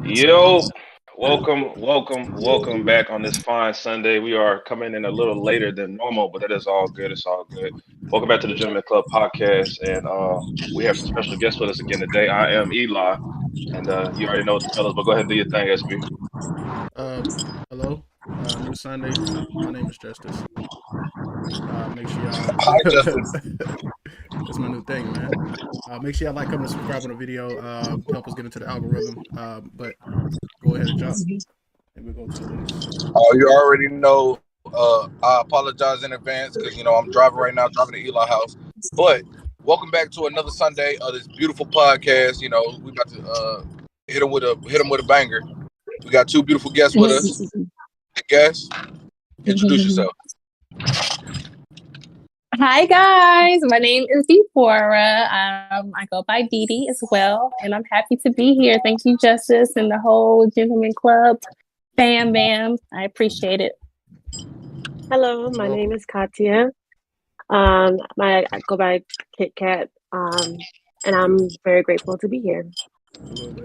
Yo, welcome back on this fine Sunday. We are coming in a little later than normal, but that is all good. It's all good. Welcome back to the Gentleman Club podcast, and we have some special guests with us again today. I am Eli, and you already know the fellas, but go ahead and do your thing, SB. Uh, Hello. New Sunday. My name is Justice. Make sure y'all. Hi, Justice. That's my new thing, man. Make sure y'all like, comment, and subscribe on the video. Help us get into the algorithm. But go ahead and jump, and we'll go to the list. You already know. I apologize in advance because I'm driving right now, driving to Eli house. But welcome back to another Sunday of this beautiful podcast. We about to hit them with a banger. We got two beautiful guests with us. The guests, introduce yourself. Hi guys, my name is Deborah. I go by Dee Dee as well, and I'm happy to be here. Thank you, Justice, and the whole Gentleman Club. Bam. I appreciate it. Hello, my name is Katya. I go by Kit Kat, and I'm very grateful to be here.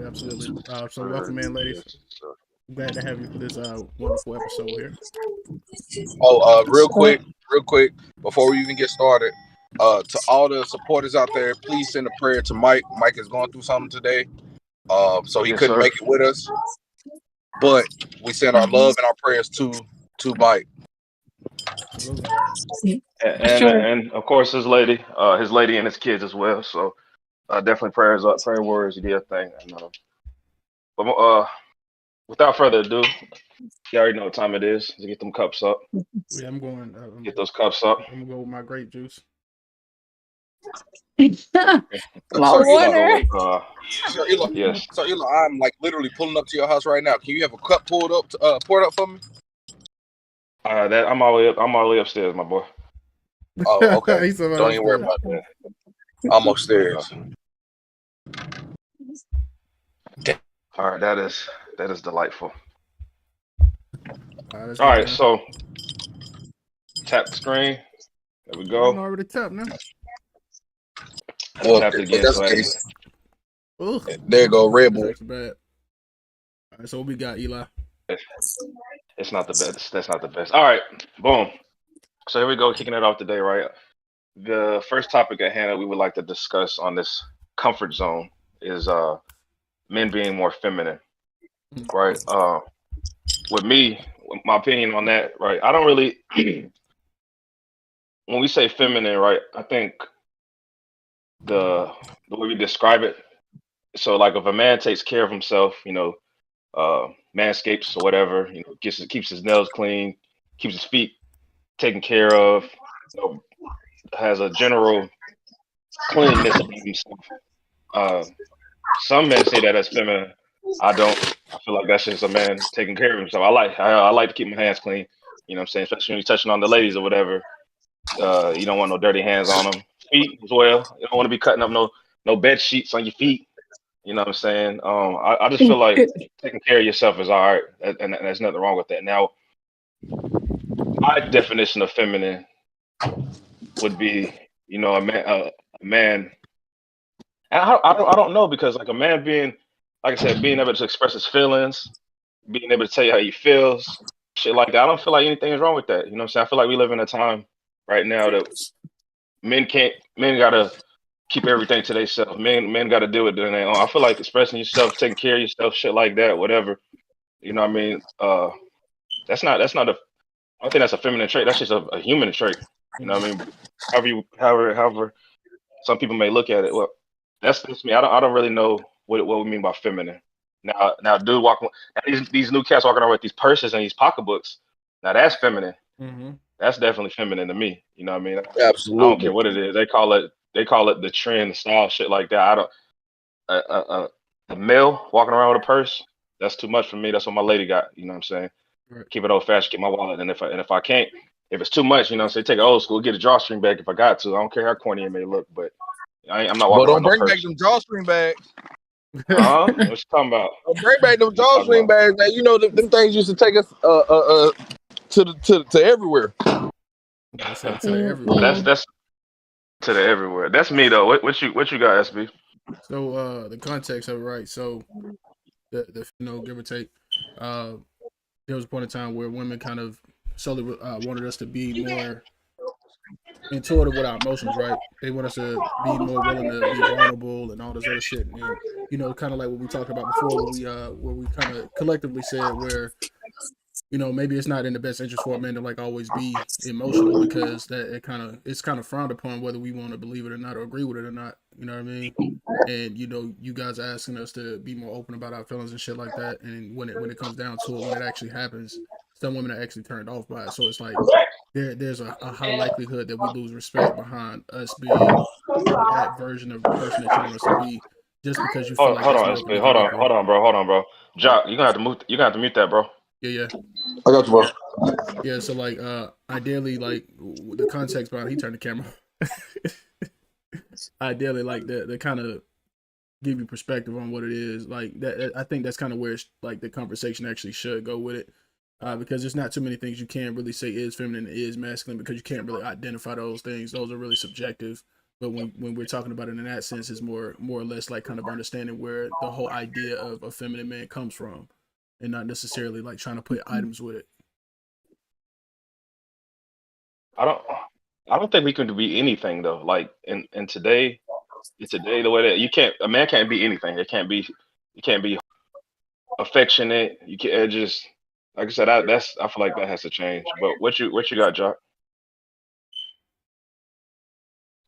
Absolutely. So welcome in, ladies. Glad to have you for this wonderful episode here. Real quick, before we even get started, to all the supporters out there, please send a prayer to Mike. Mike is going through something today, so he couldn't make it with us. But we send our love and our prayers to Mike. And of course his lady and his kids as well. So definitely prayers up, prayer words, you do your thing. But without further ado, you already know what time it is to get them cups up. Yeah, I'm going. Get those cups up. I'm gonna go with my grape juice. Water. So Eli, I'm like literally pulling up to your house right now. Can you have a cup poured up for me? I'm all the way upstairs, my boy. Oh, okay. Don't even worry about that. I'm upstairs. All right, that is delightful. All right, so tap the screen. There we go. I'm already tapped now. Tap it again. There you go, Red Bull. That's bad. All right, so what we got, Eli? It's not the best. That's not the best. All right, boom. So here we go, kicking it off today, right? The first topic at hand that we would like to discuss on this comfort zone is men being more feminine, right? With me, my opinion on that, right? I don't really, when we say feminine, right? I think the way we describe it. So, like, if a man takes care of himself, manscapes or whatever, keeps his nails clean, keeps his feet taken care of, has a general cleanliness of himself. Some men say that as feminine. I don't. I feel like that's just a man taking care of himself. I like to keep my hands clean. You know what I'm saying? Especially when you're touching on the ladies or whatever. You don't want no dirty hands on them. Feet as well. You don't want to be cutting up no bed sheets on your feet. You know what I'm saying? I just feel like taking care of yourself is all right, and there's nothing wrong with that. Now, my definition of feminine would be, a man. I don't know, because like a man being, like I said, being able to express his feelings, being able to tell you how he feels, shit like that. I don't feel like anything is wrong with that. You know what I'm saying? I feel like we live in a time right now that men gotta keep everything to themselves. Men gotta do it on their own. I feel like expressing yourself, taking care of yourself, shit like that, whatever. You know what I mean? That's not a. I don't think that's a feminine trait. That's just a human trait. You know what I mean? However, some people may look at it. Well, that's me. I don't really know what we mean by feminine. Now, dude walking, these new cats walking around with these purses and these pocketbooks. Now that's feminine. Mm-hmm. That's definitely feminine to me. You know what I mean? Absolutely. I don't care what it is. They call it the trend, the style, shit like that. I don't. A male walking around with a purse, that's too much for me. That's what my lady got. You know what I'm saying? Right. Keep it old fashioned. Keep my wallet. And if I can't, if it's too much, say take it old school, get a drawstring bag if I got to. I don't care how corny it may look, but I'm not walking around. But don't bring back them drawstring bags. What you talking about? Don't bring back them drawstring bags, man. Them things used to take us to everywhere. That's to everywhere. That's to the everywhere. That's me though. What you got, SB? So the context of it, right? So the give or take, uh, there was a point in time where women kind of solely wanted us to be more intuitive with our emotions, right? They want us to be more willing to be vulnerable and all this other shit. And kind of like what we talked about before, where we kind of collectively said where maybe it's not in the best interest for a man to like always be emotional because that it's kind of frowned upon whether we want to believe it or not or agree with it or not. You know what I mean? And you guys are asking us to be more open about our feelings and shit like that. And when it comes down to it, when it actually happens, some women are actually turned off by it. So it's like there's a high likelihood that we lose respect behind us being that version of the person that you want us to be, just because you feel like Hold that's on, more SB. politically correct. Hold on, bro. Jock, you're gonna have to mute. You're gonna have to mute that, bro. Yeah, yeah. I got you, bro. Yeah, so like ideally like the context behind he turned the camera. Ideally like the kind of give you perspective on what it is. Like that I think that's kind of where it's, like the conversation actually should go with it. Because there's not too many things you can really say is feminine and is masculine because you can't really identify those things. Those are really subjective. But when we're talking about it in that sense, it's more or less like kind of understanding where the whole idea of a feminine man comes from, and not necessarily like trying to put items with it. I don't. I don't think we can be anything though. Like in today, the way that a man can't be anything. It can't be affectionate. You can't it just like I said. I feel like that has to change. But what you got, Jock?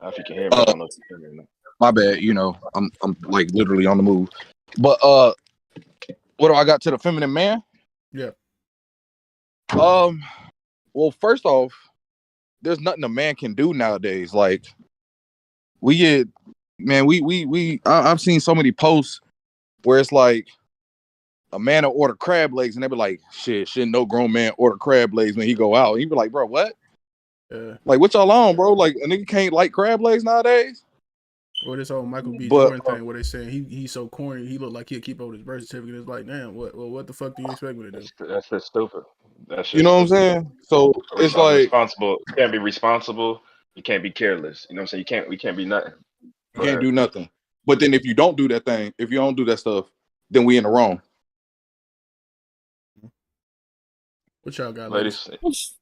If you can hear me, I Uh, don't know if you can hear me or not. my bad. I'm like literally on the move. But what do I got to the feminine man? Yeah. Well, first off, there's nothing a man can do nowadays. Like we get, man, I've seen so many posts where it's like a man will order crab legs and they be like, shouldn't no grown man order crab legs when he go out? And he be like, bro, what? Like, what y'all on, bro? Like, a nigga can't like crab legs nowadays? Or this whole Michael B. But Jordan thing where they saying he's so corny, he look like he'll keep up with his birth certificate. It's like, damn, what the fuck do you expect me to do? That's just stupid. That's you just know what I'm stupid. saying? So it's like Responsible. You can't be responsible. You can't be careless. You know what I'm saying? We can't be nothing. you Go can't ahead. do nothing. But then if you don't do that thing, if you don't do that stuff, then we in the wrong. What y'all got, ladies? Ladies,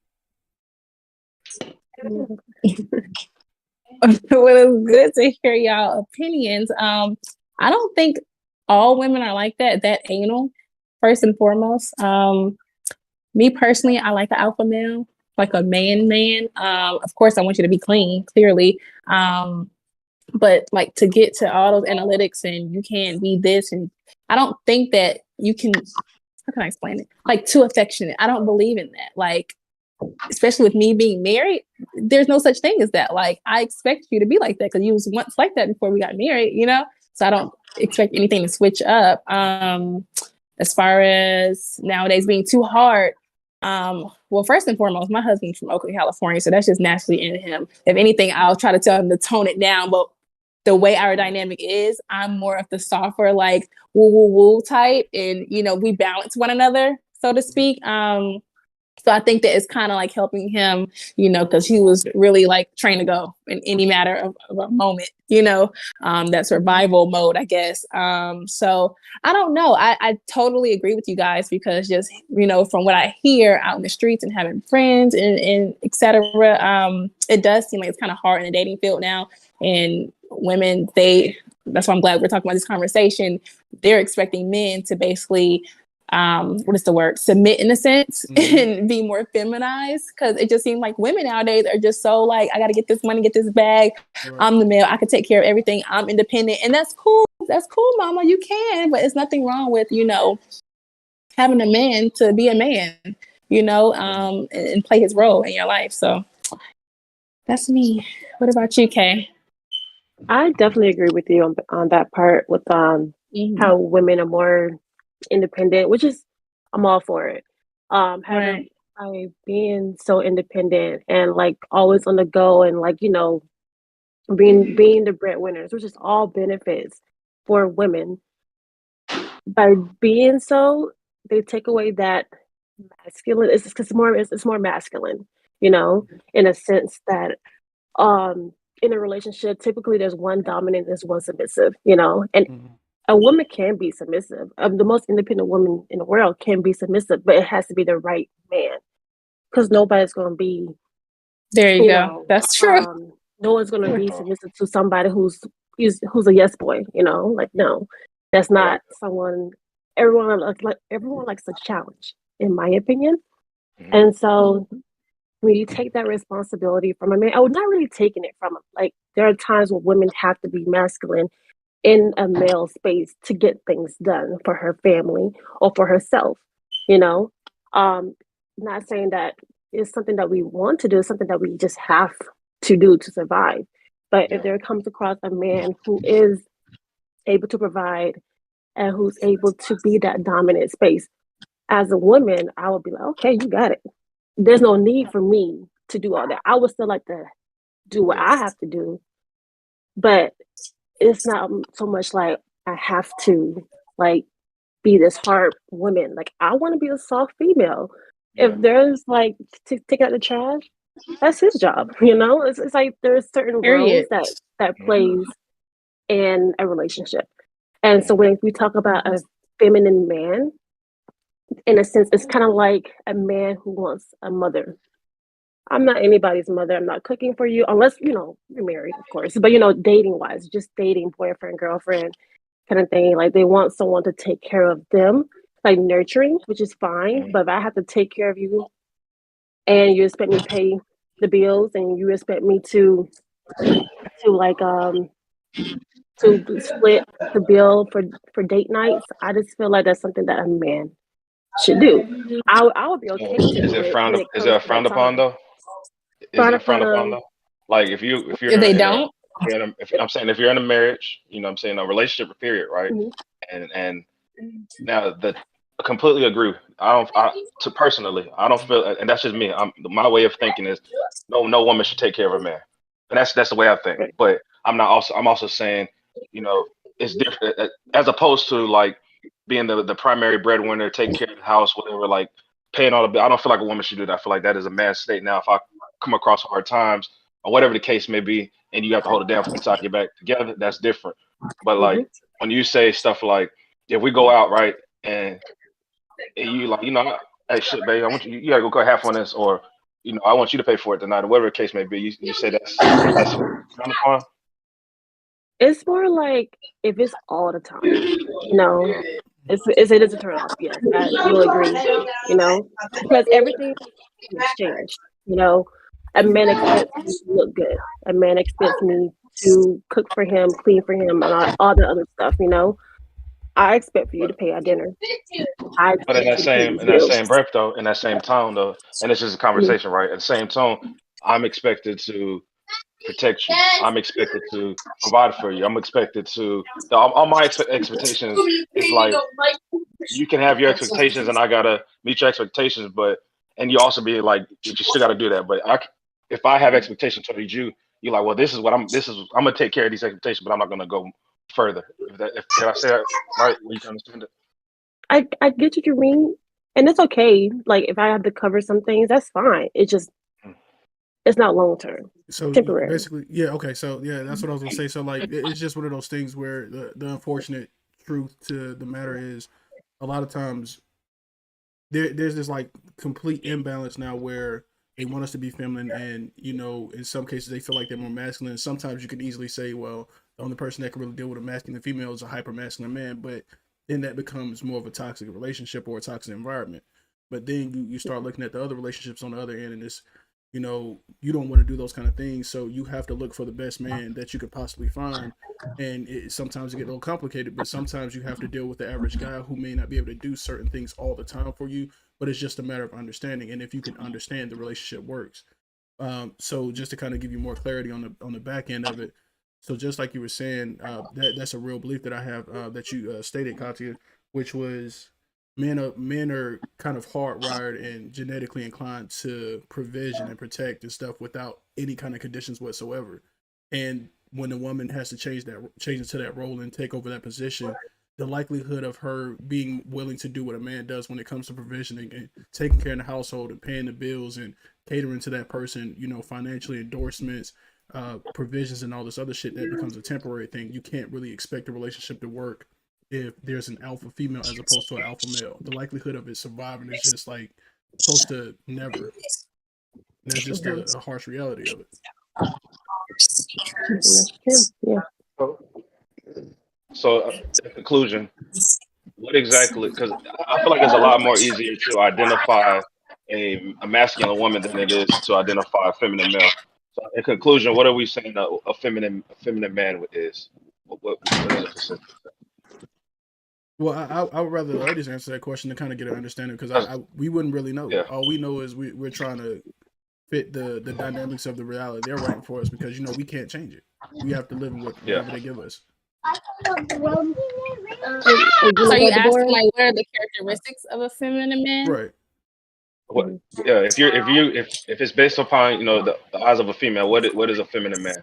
Well, it's good to hear y'all opinions. I don't think all women are like that anal, first and foremost. Me personally, I like the alpha male, like a man. Of course, I want you to be clean, clearly. But like to get to all those analytics and you can't be this, and I don't think that you can. How can I explain it? Like too affectionate. I don't believe in that. Like, especially with me being married, there's no such thing as that. Like, I expect you to be like that because you was once like that before we got married, So I don't expect anything to switch up. As far as nowadays being too hard, well, first and foremost, my husband's from Oakland, California, so that's just naturally in him. If anything, I'll try to tell him to tone it down, but the way our dynamic is, I'm more of the softer, like woo woo woo type, and we balance one another, so to speak. So I think that it's kind of like helping him, because he was really like trained to go in any matter of a moment, that survival mode, I guess. So I don't know. I totally agree with you guys because just, from what I hear out in the streets and having friends and et cetera, it does seem like it's kind of hard in the dating field now. And women, that's why I'm glad we're talking about this conversation. They're expecting men to basically what is the word? Submit in a sense and be more feminized because it just seems like women nowadays are just so like, I got to get this money, get this bag. Right. I'm the male. I can take care of everything. I'm independent. And that's cool. That's cool, mama. You can, but it's nothing wrong with, having a man to be a man, and play his role in your life. So that's me. What about you, Kay? I definitely agree with you on that part with how women are more independent, which is I'm all for it. Having by being so independent and like always on the go and like being the breadwinners, which is all benefits for women. By being so, they take away that masculine. It's more masculine, in a sense that in a relationship, typically there's one dominant, there's one submissive, you know, and Mhm. a woman can be submissive. The most independent woman in the world can be submissive, but it has to be the right man because nobody's going to be, There you you go. know, That's true. no one's going to be Uh, submissive to somebody who's a yes boy, you know, like no, that's yeah. not someone. Everyone likes a challenge, in my opinion, Mhm. and so when you take that responsibility from a man, I would not really taking it from him. Like there are times when women have to be masculine in a male space to get things done for her family or for herself, you know. Um, Not saying that it's something that we want to do, it's something that we just have to do to survive. But if Yeah. there comes across a man who is able to provide and who's able to be that dominant space, as a woman, I would be like, okay, you got it. There's no need for me to do all that. I would still like to do what Yeah. I have to do, but it's not so much like I have to like be this hard woman. Like I want to be a soft female. If Yeah. there's like to take out the trash, that's his job. You know, it's like there's certain roles Period. that Mhm. plays in a relationship. And so Mhm. when we talk about a feminine man, in a sense, it's kind of like a man who wants a mother. I'm not anybody's mother. I'm not cooking for you unless, you know, you're married, of course. But, you know, dating wise, just dating, boyfriend, girlfriend kind of thing. Like they want someone to take care of them, like nurturing, which is fine. Mhm. But if I have to take care of you and you expect me to pay the bills and you expect me to like to split the bill for date nights, I just feel like that's something that a man should do. I would be So okay to do it when it is it comes a to that frowned upon time. though? Is Frown it frowned upon upon though? Like if you're If they in a don't, if I'm saying if you're in a marriage, you know what I'm saying a relationship period, right? mhm. And now the I completely agree. I don't to personally, I don't feel and that's just me. My way of thinking is no woman should take care of a man. And that's the way I think. Right. But I'm also saying, you know, it's different as opposed to like being the primary breadwinner, taking care of the house, whatever, like paying all the bill. I don't feel like a woman should do that. I feel like that is a man's state. Now if I come across hard times or whatever the case may be, and you have to hold it down for me to get back together, that's different. But Mhm. like when you say stuff like if we go out, right, and you like, hey, shit, babe, I want you gotta go half on this, or I want you to pay for it tonight, or whatever the case may be. You say that's frowned upon. It's more like if it's all the time, you know, Uh, it is a turn off. Yes, I will agree. You know, because everything in exchange. You know, a man expects me to look good. A man expects me to cook for him, clean for him, and all the other stuff. You know, I expect for you to but pay our dinner. I but in expect that you to pay same these bills. breath though, in that same tone though, and this is a Mhm. conversation, right? At the same tone, I'm expected to protect you. I'm expected to provide for you. I'm expected to all my expectations is like you can have your expectations and I gotta meet your expectations, but and you also be like, but you still gotta do that. But if I have expectations towards you, you're like, well, I'm gonna take care of these expectations, but I'm not gonna go further. If did I say that right? You can understand it. I get what you mean, and it's okay. Like if I have to cover some things, that's fine. Mm. It's not long term, So temporary. basically, yeah, okay. So yeah, that's what I was gonna say. So like, it's just one of those things where the unfortunate truth to the matter is, a lot of times there's this like complete imbalance now where they want us to be feminine, and in some cases they feel like they're more masculine. Sometimes you can easily say, well, the only person that can really deal with a masculine female is a hyper masculine man, but then that becomes more of a toxic relationship or a toxic environment. But then you start looking at the other relationships on the other end, and it's you don't want to do those kind of things, so you have to look for the best man that you could possibly find. And sometimes it get a little complicated, but sometimes you have to deal with the average guy who may not be able to do certain things all the time for you, but it's just a matter of understanding. And if you can understand, the relationship works. So just to kind of give you more clarity on the back end of it, so just like you were saying, that's a real belief that I have, that you stated, Katya, which was men are kind of hardwired and genetically inclined to provision and protect and stuff without any kind of conditions whatsoever. And when a woman has to change into that role and take over that position, the likelihood of her being willing to do what a man does when it comes to provisioning and taking care of the household and paying the bills and catering to that person, financially, endorsements, provisions and all this other shit, that becomes a temporary thing. You can't really expect a relationship to work if there's an alpha female as opposed to an alpha male. The likelihood of it surviving is just like close to never. And that's just a harsh reality of it. That's true. Yeah. So, in conclusion, what exactly? Because I feel like it's a lot more easier to identify a masculine woman than it is to identify a feminine male. So, in conclusion, what are we saying a feminine man is? What is it for? Well, I would rather the ladies answer that question to kind of get an understanding, because we wouldn't really know. Yeah. All we know is we're trying to fit the dynamics of the reality they're writing for us, because we can't change it. We have to live with whatever they give us. So you asking like what are the characteristics of a feminine man? Right. What? Yeah. If it's based upon the eyes of a female, what is a feminine man?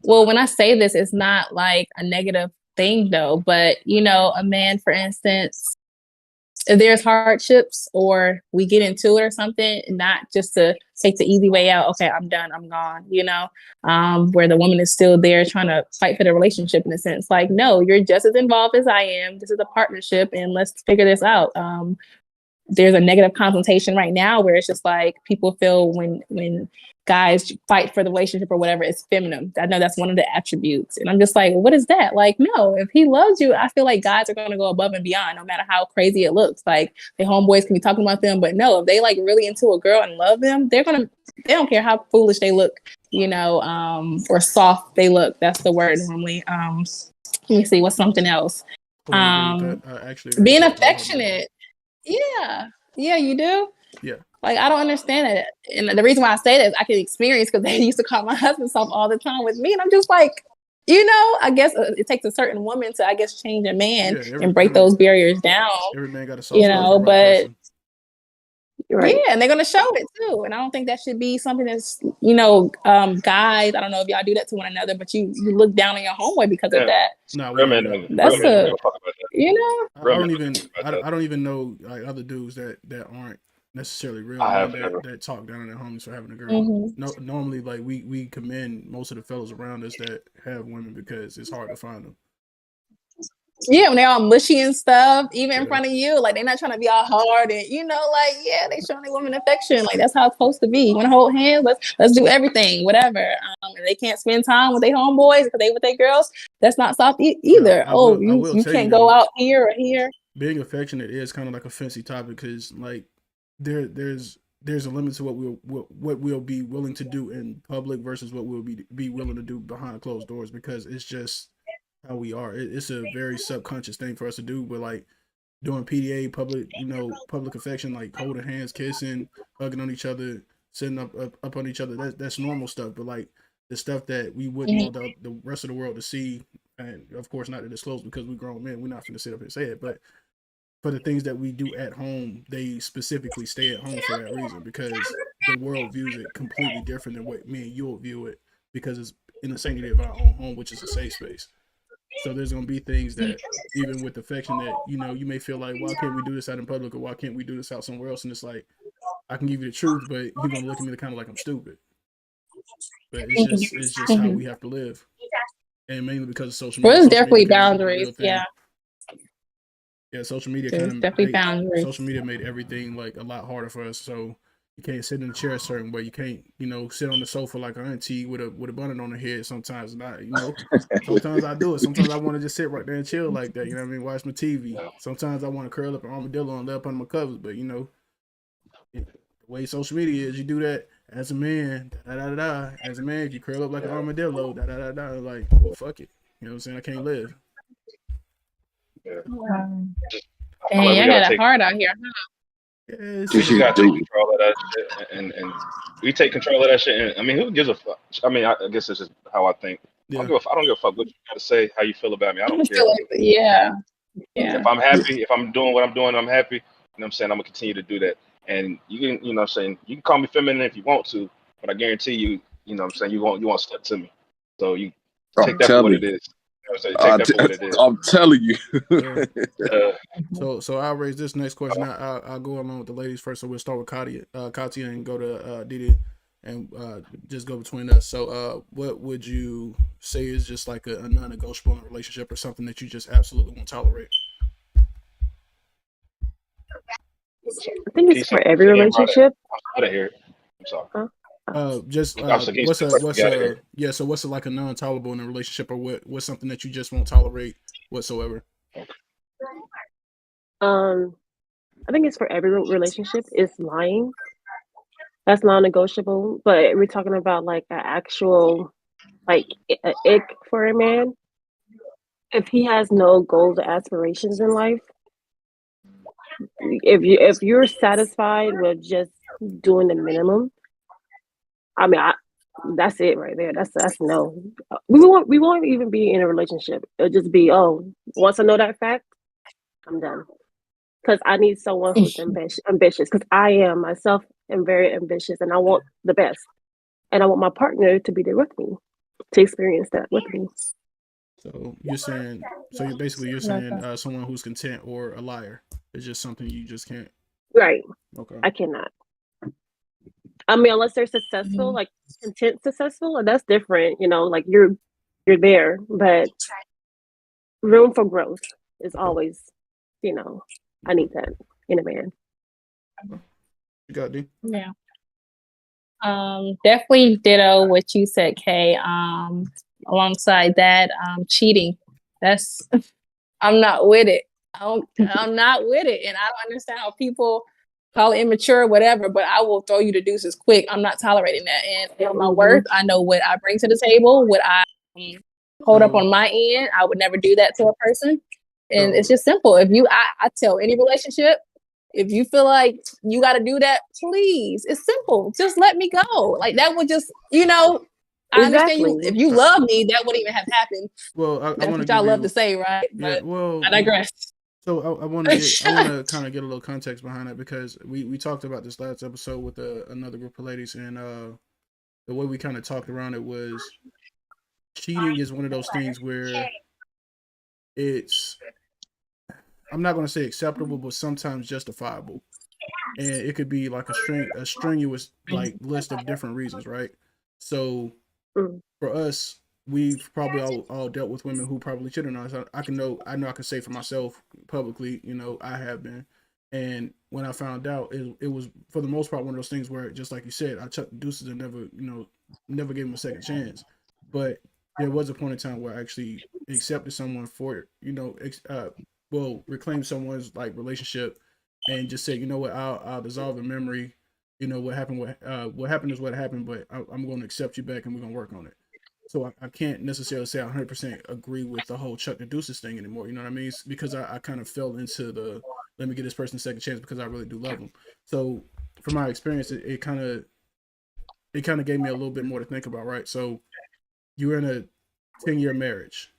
Well, when I say this, it's not like a negative thing though, but a man, for instance, if there's hardships or we get into it or something, not just to take the easy way out. Okay, I'm done. I'm gone. Where the woman is still there trying to fight for the relationship in a sense. Like, no, you're just as involved as I am. This is a partnership, and let's figure this out. There's a negative connotation right now where it's just like people feel when guys fight for the relationship or whatever, it's feminine. I know that's one of the attributes. And I'm just like, what is that? Like, no, if he loves you, I feel like guys are going to go above and beyond, no matter how crazy it looks. Like, the homeboys can be talking about them, but no, if they like really into a girl and love them, they don't care how foolish they look, or soft they look. That's the word normally. Let me see, what's something else? Actually, being affectionate. Yeah, you do? Yeah. Like, I don't understand it. And the reason why I say that is I can experience, because they used to call my husband soft all the time with me. And I'm just like, I guess it takes a certain woman to, change a man and break those barriers down. Every man got a soft spot, but right. Yeah, and they're going to show it too. And I don't think that should be something that's, guys, I don't know if y'all do that to one another, but you look down on your homeboy because of that. No, that's I don't even know like other dudes that aren't necessarily real that talk down on their homies for having a girl. Mm-hmm. No, normally like we commend most of the fellas around us that have women, because it's hard to find them. Yeah, when they're all mushy and stuff, even in front of you, like they're not trying to be all hard and they showing their woman affection. Like, that's how it's supposed to be. You want to hold hands? Let's do everything, whatever. And they can't spend time with their homeboys because they with their girls. That's not soft either. You can't go out here or here. Being affectionate is kind of like a fancy topic, because like there's a limit to what we'll be willing to do in public versus what we'll be willing to do behind closed doors, because it's just how we are. It's a very subconscious thing for us to do, but like doing PDA, public affection, like holding hands, kissing, hugging on each other, sitting up on each other, that's normal stuff. But like the stuff that we wouldn't want the rest of the world to see, and of course not to disclose because we're grown men, we're not going to sit up and say it, but for the things that we do at home, they specifically stay at home for that reason, because the world views it completely different than what me and you will view it, because it's in the sanctity of our own home, which is a safe space. So there's going to be things that, even with affection, that, you may feel like, why can't we do this out in public, or why can't we do this out somewhere else? And it's like, I can give you the truth, but you're going to look at me kind of like I'm stupid. But it's just how we have to live. And mainly because of social media. Well, it's definitely boundaries. Yeah. Yeah, social media social media made everything like a lot harder for us. So you can't sit in a chair a certain way. You can't, sit on the sofa like an auntie with a bonnet on her head. Sometimes not, Sometimes I do it. Sometimes I want to just sit right there and chill like that. You know what I mean? Watch my TV. Sometimes I want to curl up an armadillo and lay up under my covers. But the way social media is, you do that as a man. As a man, if you curl up like an armadillo. Like, well, fuck it. You know what I'm saying? I can't live. Yeah. Dang, I got it hard out here, huh? You got to take control of that shit, and we take control of that shit. And who gives a fuck? I guess it's just how I think. Yeah. I don't give a fuck what you got to say, how you feel about me. I don't care. Yeah. If I'm happy, if I'm doing what I'm doing, I'm happy. You know what I'm saying? I'm gonna continue to do that. And you can, what I'm saying, you can call me feminine if you want to, but I guarantee you, you know what I'm saying, you won't step to me. So you take that for what it is. So take that for what it is. I'm telling you. So I'll raise this next question. I'll go along with the ladies first. So we'll start with Katia, and go to Didi, and just go between us. So what would you say is just like a non-negotiable in a relationship, or something that you just absolutely won't tolerate? I think it's for every relationship. Out of here. I'm sorry. So what's like a non-tolerable in a relationship, or what's something that you just won't tolerate whatsoever? I think it's for every relationship. It's lying. That's non-negotiable. But we're talking about like an actual like an ick for a man. If he has no goals or aspirations in life, if you're satisfied with just doing the minimum, I mean, that's it right there. That's no. We won't even be in a relationship. It'll just be, oh, once I know that fact, I'm done. Because I need someone who's ambitious. Because I am myself am very ambitious, and I want the best, and I want my partner to be there with me to experience that with me. So you're saying, you're saying someone who's content or a liar is just something you just can't. Right. Okay. I cannot. I mean, unless they're successful, like content successful, and that's different. You know, like you're there, but room for growth is always, you know, I need that in a man. You got D? Yeah. Definitely ditto what you said, Kay. Alongside that, cheating. That's I'm not with it. I'm not with it, and I don't understand how people call it immature or whatever. But I will throw you the deuces quick. I'm not tolerating that, and I know my worth. I know what I bring to the table. What I hold up on my end. I would never do that to a person, and it's just simple. If I tell any relationship, if you feel like you got to do that, please. It's simple. Just let me go. Like that would just, I understand you. If you love me, that wouldn't even have happened. Well, I that's what y'all love to say, right? Yeah. But well, I digress. So I want to kind of get a little context behind that, because we talked about this last episode with another group of ladies, and the way we kind of talked around it was cheating is one of those things where it's, I'm not going to say acceptable, but sometimes justifiable, and it could be like a strenuous like list of different reasons, right? So for us, we've probably all dealt with women who probably cheated on us. I know I can say for myself publicly, I have been. And when I found out, it was for the most part one of those things where, just like you said, I chucked the deuces and never gave them a second chance. But there was a point in time where I actually accepted someone for, reclaim someone's like relationship, and just said, you know what, I'll dissolve the memory. What happened is what happened, but I'm going to accept you back, and we're going to work on it. So I can't necessarily say I 100% agree with the whole Chuck the Deuces thing anymore. You know what I mean? It's because I kind of fell into the, let me give this person a second chance because I really do love them. So from my experience, it kind of gave me a little bit more to think about, right? So you're in a 10-year marriage.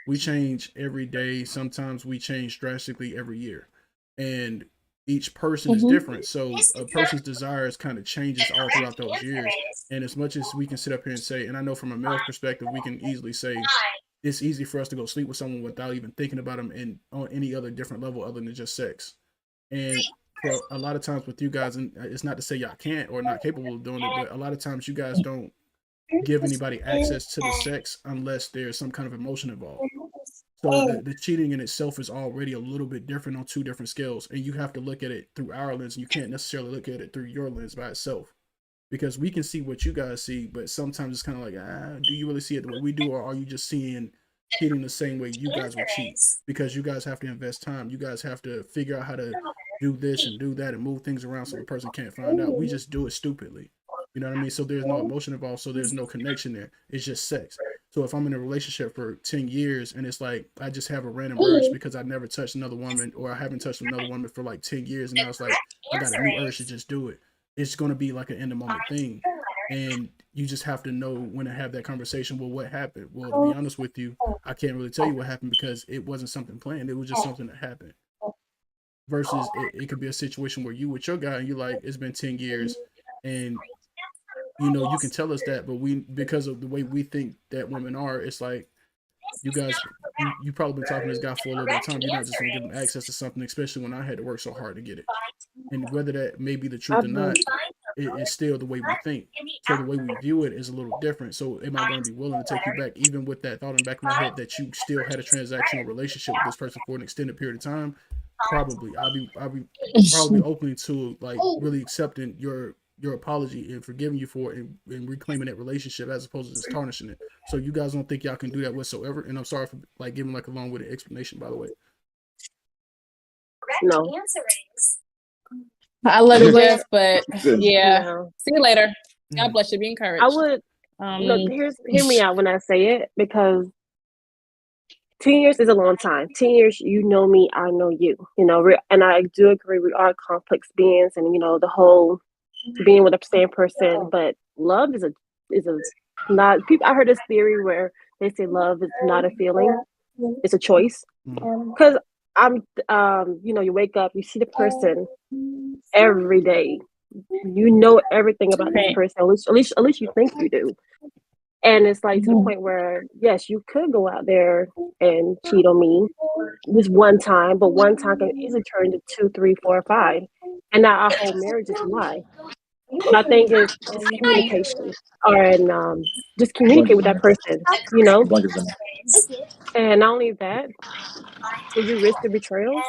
We change every day. Sometimes we change drastically every year. And each person is different. So a person's desires kind of changes all throughout those years. And as much as we can sit up here and say, and I know from a male's perspective, we can easily say it's easy for us to go sleep with someone without even thinking about them and on any other different level other than just sex. And for a lot of times with you guys, and it's not to say y'all can't or not capable of doing it, but a lot of times you guys don't give anybody access to the sex unless there's some kind of emotion involved. So the cheating in itself is already a little bit different on two different scales, and you have to look at it through our lens. You can't necessarily look at it through your lens by itself, because we can see what you guys see, but sometimes it's kind of like, do you really see it the way we do, or are you just seeing cheating the same way you guys would cheat? Because you guys have to invest time. You guys have to figure out how to do this and do that and move things around so the person can't find out. We just do it stupidly. You know what I mean? So there's no emotion involved, so there's no connection there. It's just sex. So if I'm in a relationship for 10 years and it's like I just have a random urge because I never touched another woman, or I haven't touched another woman for like 10 years, and now it's like I got a new urge to just do it. It's going to be like an in the moment thing. And you just have to know when to have that conversation. Well, what happened? Well, to be honest with you, I can't really tell you what happened because it wasn't something planned. It was just something that happened. Versus it could be a situation where you with your guy and you like, it's been 10 years and you can tell us that, but because of the way we think that women are, it's like you guys you probably been talking to this guy for a little bit of time. You're not just gonna give him access to something, especially when I had to work so hard to get it. And whether that may be the truth or not, it's still the way we think. So the way we view it is a little different. So am I going to be willing to take you back, even with that thought in the back of my head that you still had a transactional relationship with this person for an extended period of time? Probably. I'll be probably open to like really accepting your apology and forgiving you for it and reclaiming that relationship as opposed to just tarnishing it. So you guys don't think y'all can do that whatsoever? And I'm sorry for like giving like a long-winded explanation, by the way. No. I love it, Jess, but yeah. No. See you later. God bless you. Be encouraged. I would look. Hear me out when I say it, because 10 years is a long time. 10 years, you know me, I know you. You know, and I do agree we are complex beings, and you know the whole being with the same person. But love is a not. People. I heard this theory where they say love is not a feeling; it's a choice. Because I'm, you know, you wake up, you see the person every day. You know everything about this person. At least you think you do. And it's like to the point where, yes, you could go out there and cheat on me this one time, but one time can easily turn to 2, 3, 4, 5. And now our whole marriage is a lie. My thing is just communication, and just communicate with that person, you know. And not only that, would you risk the betrayal?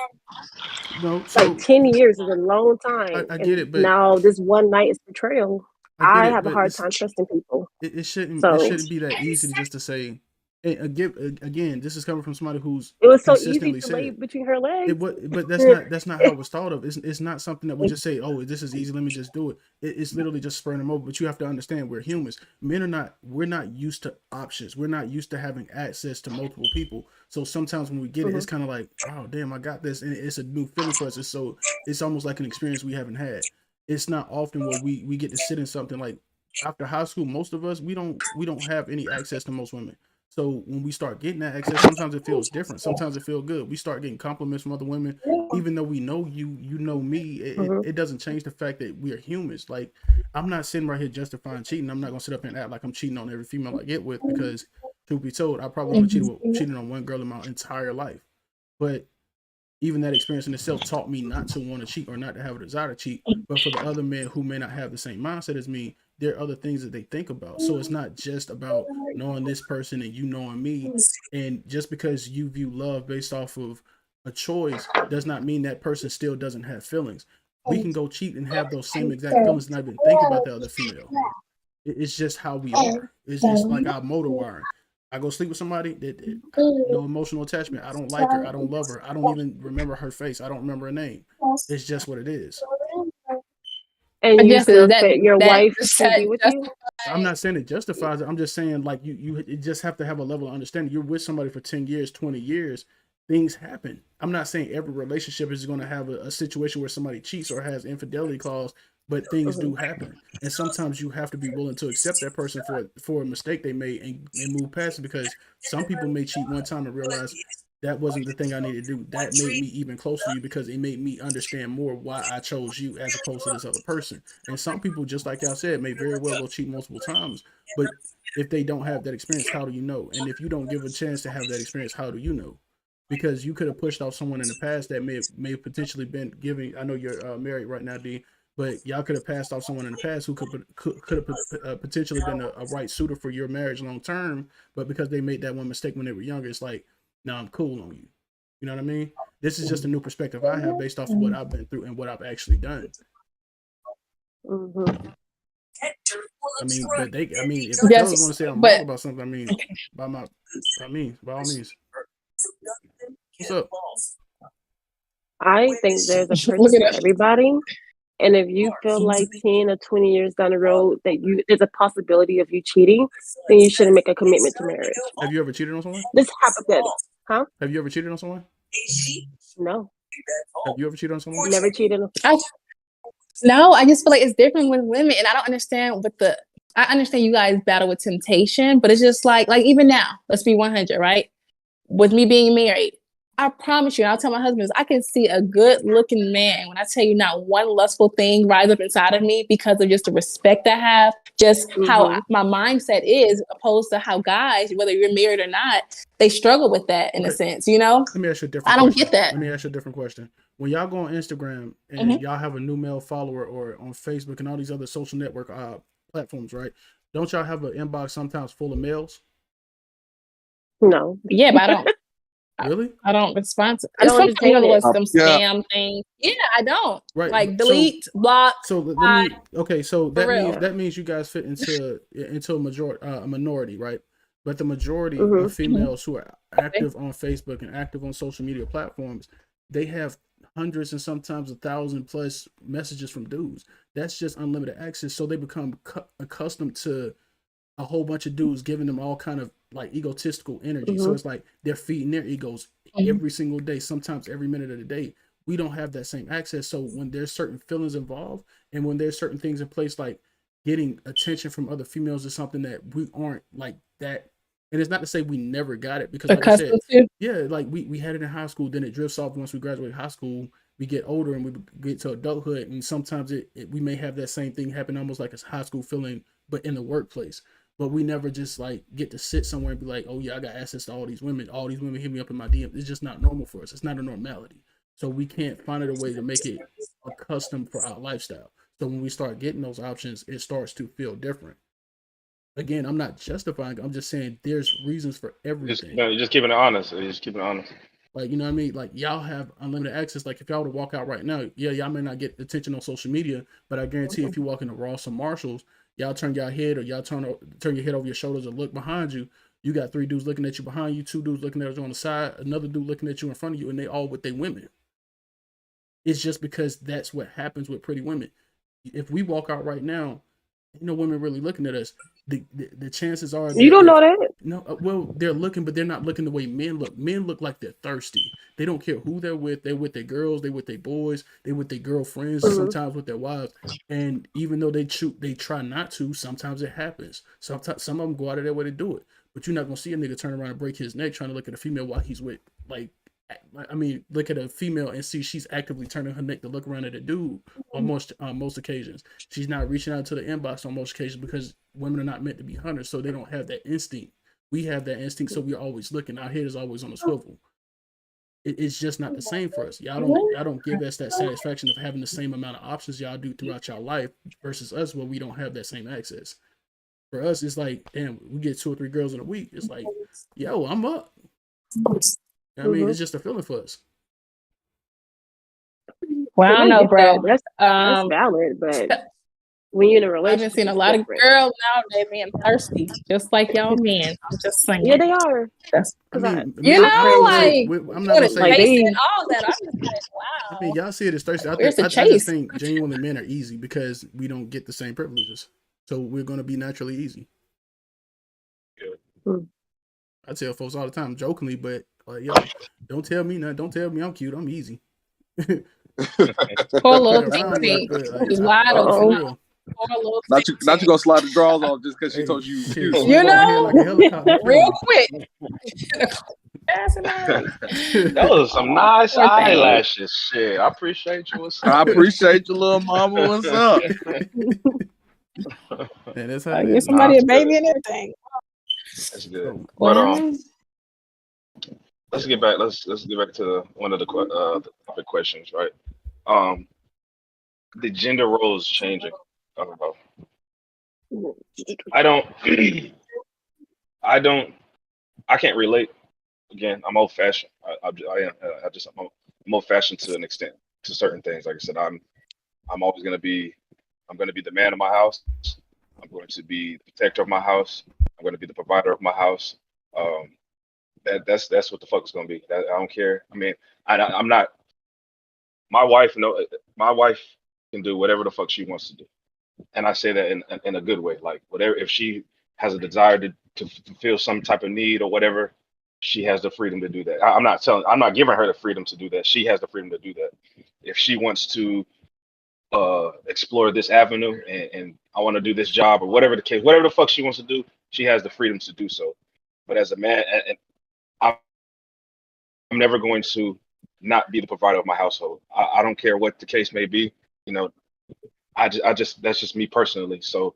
No, so like 10 years is a long time. I get it, but now this one night is betrayal. I have a but hard time trusting people. It shouldn't So be that easy to just to say. Again, this is coming from somebody who's it was so easy consistently to lay said between her legs. but that's not how it was thought of. It's not something that we just say, oh, this is easy, let me just do it. It's literally just spurring them over. But you have to understand, we're humans. We're not used to options. We're not used to having access to multiple people. So sometimes when we get it, it's kind of like, oh damn, I got this, and it's a new feeling for us. It's almost like an experience we haven't had. It's not often where we get to sit in something like after high school. Most of us, we don't have any access to most women. So when we start getting that access, sometimes it feels different. Sometimes it feels good. We start getting compliments from other women, even though we know you know me. It doesn't change the fact that we are humans. Like, I'm not sitting right here justifying cheating. I'm not gonna sit up and act like I'm cheating on every female I get with, because truth be told, I probably only cheated on one girl in my entire life. But even that experience in itself taught me not to want to cheat or not to have a desire to cheat. But for the other men who may not have the same mindset as me, there are other things that they think about. So it's not just about knowing this person and you knowing me. And just because you view love based off of a choice does not mean that person still doesn't have feelings. We can go cheat and have those same exact feelings and not even think about the other female. It's just how we are. It's like our motor wiring. I go sleep with somebody that no emotional attachment. I don't like her. I don't love her. I don't even remember her face. I don't remember her name. It's just what it is. And you still expect your wife to be with you? I'm not saying it justifies it. I'm just saying, like, you just have to have a level of understanding. You're with somebody for 10 years, 20 years. Things happen. I'm not saying every relationship is going to have a situation where somebody cheats or has infidelity clause, but things do happen. And sometimes you have to be willing to accept that person for a mistake they made and move past it, because some people may cheat one time and realize that wasn't the thing I needed to do. That made me even closer to you because it made me understand more why I chose you as opposed to this other person. And some people, just like y'all said, may very well go cheat multiple times. But if they don't have that experience, how do you know? And if you don't give a chance to have that experience, how do you know? Because you could have pushed off someone in the past that may have potentially been giving. I know you're married right now, D, but y'all could have passed off someone in the past who could have potentially been a right suitor for your marriage long term. But because they made that one mistake when they were younger, it's like, now I'm cool on you. You know what I mean? This is just a new perspective I have based off of what I've been through and what I've actually done. Mm-hmm. I mean, but if the fellas want to say I'm wrong about something, I mean, by all means. What's up? I think there's a person for everybody. And if you feel like 10 or 20 years down the road that there's a possibility of you cheating, then you shouldn't make a commitment to marriage. Have you ever cheated on someone? This is hypothetical. Huh? Have you ever cheated on someone? No. Have you ever cheated on someone? Never cheated on No, I just feel like it's different with women. And I don't understand I understand you guys battle with temptation, but it's just like even now, let's be 100, right? With me being married, I promise you, and I'll tell my husband, I can see a good looking man. When I tell you, not one lustful thing rise up inside of me because of just the respect I have, just how my mindset is, opposed to how guys, whether you're married or not, they struggle with that in a sense, you know? Let me ask you a different I don't question. get that. Let me ask you a different question. When y'all go on Instagram and y'all have a new male follower, or on Facebook and all these other social network platforms, right? Don't y'all have an inbox sometimes full of males? No. Yeah, but I don't. Really? I don't respond to. I don't Sometimes you entertain know it. what's them spam things. Yeah, I don't. Right. Like delete, block. So let me. Okay, so For real. that means you guys fit into a minority, right? But the majority of females who are active on Facebook and active on social media platforms, they have hundreds and sometimes 1,000 plus messages from dudes. That's just unlimited access. So they become accustomed to a whole bunch of dudes giving them all kind of like egotistical energy. So it's like they're feeding their egos every single day, sometimes every minute of the day. We don't have that same access. So when there's certain feelings involved, and when there's certain things in place, like getting attention from other females, is something that we aren't like that. And it's not to say we never got it, because like I said, yeah, like we had it in high school, then it drifts off once we graduate high school. We get older and we get to adulthood, and sometimes we may have that same thing happen, almost like a high school feeling, but in the workplace. But we never just like get to sit somewhere and be like, oh yeah, I got access to all these women. All these women hit me up in my DM. It's just not normal for us. It's not a normality. So we can't find a way to make it a custom for our lifestyle. So when we start getting those options, it starts to feel different. Again, I'm not justifying. I'm just saying there's reasons for everything. Just keeping it honest. Just keeping it honest. Like, you know what I mean? Like, y'all have unlimited access. Like, if y'all were to walk out right now, yeah, y'all may not get attention on social media, but I guarantee if you walk into Ross or Marshalls, y'all turn your head, or y'all turn your head over your shoulders or look behind you, you got 3 dudes looking at you behind you, 2 dudes looking at you on the side, another dude looking at you in front of you, and they all with their women. It's just because that's what happens with pretty women. If we walk out right now, ain't no women really looking at us. The chances are that you don't know that. No, well, they're looking, but they're not looking the way men look. Men look like they're thirsty. They don't care who they're with. They're with their girls. They with their boys. They with their girlfriends. Sometimes with their wives. And even though they try not to. Sometimes it happens. Sometimes some of them go out of their way to do it. But you're not gonna see a nigga turn around and break his neck trying to look at a female while he's with, like, I mean, look at a female and see she's actively turning her neck to look around at a dude on most occasions. She's not reaching out to the inbox on most occasions, because women are not meant to be hunters, so they don't have that instinct. We have that instinct, so we're always looking. Our head is always on a swivel. It's just not the same for us. Y'all don't give us that satisfaction of having the same amount of options y'all do throughout your life versus us, where we don't have that same access. For us, it's like, damn, we get 2 or 3 girls in a week. It's like, yo, I'm up. I mean, it's just a feeling for us. Well, I don't know, bro. That's valid, but when you're in a relationship, I've been seeing a lot of girls nowadays being thirsty, just like y'all men. I'm just saying. Yeah, they are. I mean, you know, like, I'm not gonna say like all that. I'm just like, wow. I mean, y'all see it as thirsty. I just think genuinely men are easy because we don't get the same privileges, so we're gonna be naturally easy. I tell folks all the time, jokingly, but yo, don't tell me nothing. Don't tell me I'm cute. I'm easy. Poor little pink. Wide open. Not you gonna slide the drawers off just because she told you. You know, real quick. That was some nice eyelashes. Shit, I appreciate you. What's up? I appreciate you, little mama. What's up? And that's how get somebody a baby and everything. That's good. But let's get back. Let's get back to one of the topic questions, right? The gender roles changing. I can't relate. Again, I'm old fashioned. I'm old fashioned to an extent, to certain things. Like I said, I'm always gonna be the man of my house. I'm going to be the protector of my house. I'm going to be the provider of my house. That's what the fuck it's gonna be. I don't care. I mean, I'm not. My wife can do whatever the fuck she wants to do, and I say that in a good way. Like, whatever, if she has a desire to fulfill some type of need or whatever, she has the freedom to do that. I'm not giving her the freedom to do that. She has the freedom to do that. If she wants to explore this avenue and I want to do this job or whatever the case, whatever the fuck she wants to do, she has the freedom to do so. But as a man, and I'm never going to not be the provider of my household. I don't care what the case may be. You know, I just that's just me personally. So,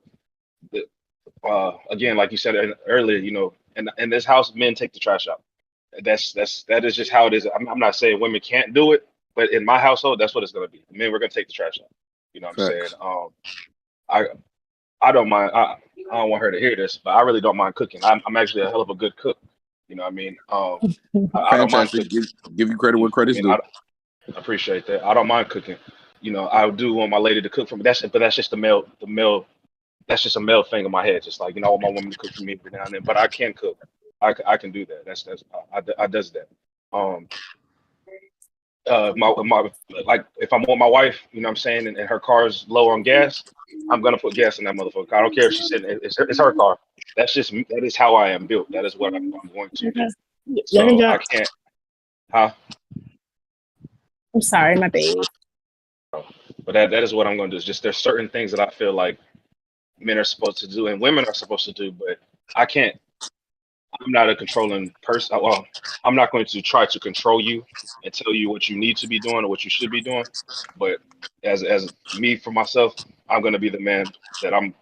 again, like you said earlier, you know, in this house, men take the trash out. That is just how it is. I'm not saying women can't do it, but in my household, that's what it's gonna be. Men, we're gonna take the trash out. You know what I'm saying? Facts. I I don't mind. I don't want her to hear this, but I really don't mind cooking. I'm actually a hell of a good cook. You know what I mean? I don't mind Fantastic. cooking. Give you credit You where feel credit's me? due. I appreciate that. I don't mind cooking. You know, I do want my lady to cook for me. That's just the male. That's just a male thing in my head. Just like, you know, I want my woman to cook for me every now and then. But I can cook. I can do that. I does that. Um, my like if I'm with my wife, you know what I'm saying, and her car's low on gas, I'm gonna put gas in that motherfucker. I don't care if she's sitting. It's her car. That's just that is how I am built. That is what I'm going to do. Let me So go. I can't. Huh? I'm sorry, my baby. But that is what I'm going to do. It's just there's certain things that I feel like men are supposed to do and women are supposed to do, but I can't. I'm not a controlling person. Well, I'm not going to try to control you and tell you what you need to be doing or what you should be doing. But as me for myself, I'm going to be the man that I'm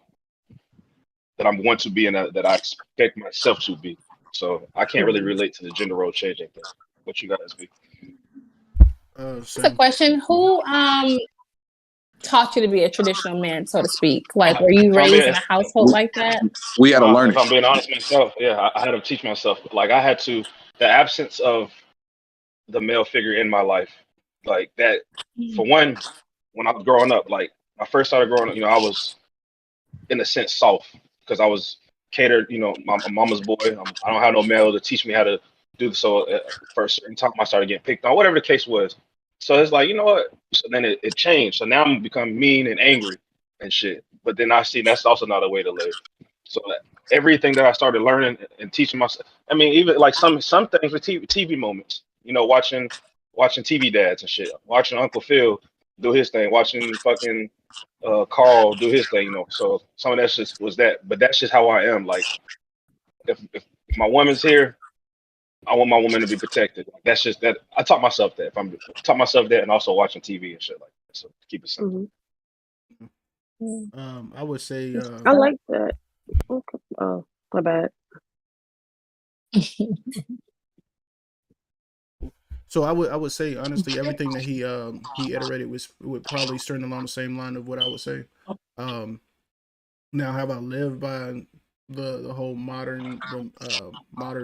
going to be and that I expect myself to be. So I can't really relate to the gender role changing thing. What you guys be? That's a Same. question. Who taught you to be a traditional man, so to speak? Like, were you If I'm raised in being a household like that? We had to learn if it. I'm being honest myself, yeah, I had to teach myself. Like I had to the absence of the male figure in my life, like that. For one, when I was growing up, like I first started growing up, you know, I was in a sense soft because I was catered, you know, my mama's boy. I don't have no male to teach me how to do so. For a certain time, I started getting picked on, whatever the case was. So it's like, you know what? So then it changed. So now I'm become mean and angry and shit. But then I see that's also not a way to live. So everything that I started learning and teaching myself, I mean, even like some things with TV moments, you know, watching TV dads and shit, watching Uncle Phil do his thing, watching fucking Carl do his thing, you know. So some of that just was that, but that's just how I am. Like if my woman's here, I want my woman to be protected. Like, that's just that. I taught myself that. If I'm taught myself that, and also watching TV and shit like that. So keep it simple. I would say I like that. Okay. Oh, my bad. so. I would say honestly, everything that he iterated was would probably string along the same line of what I would say. Um, Now, have I lived by the whole modern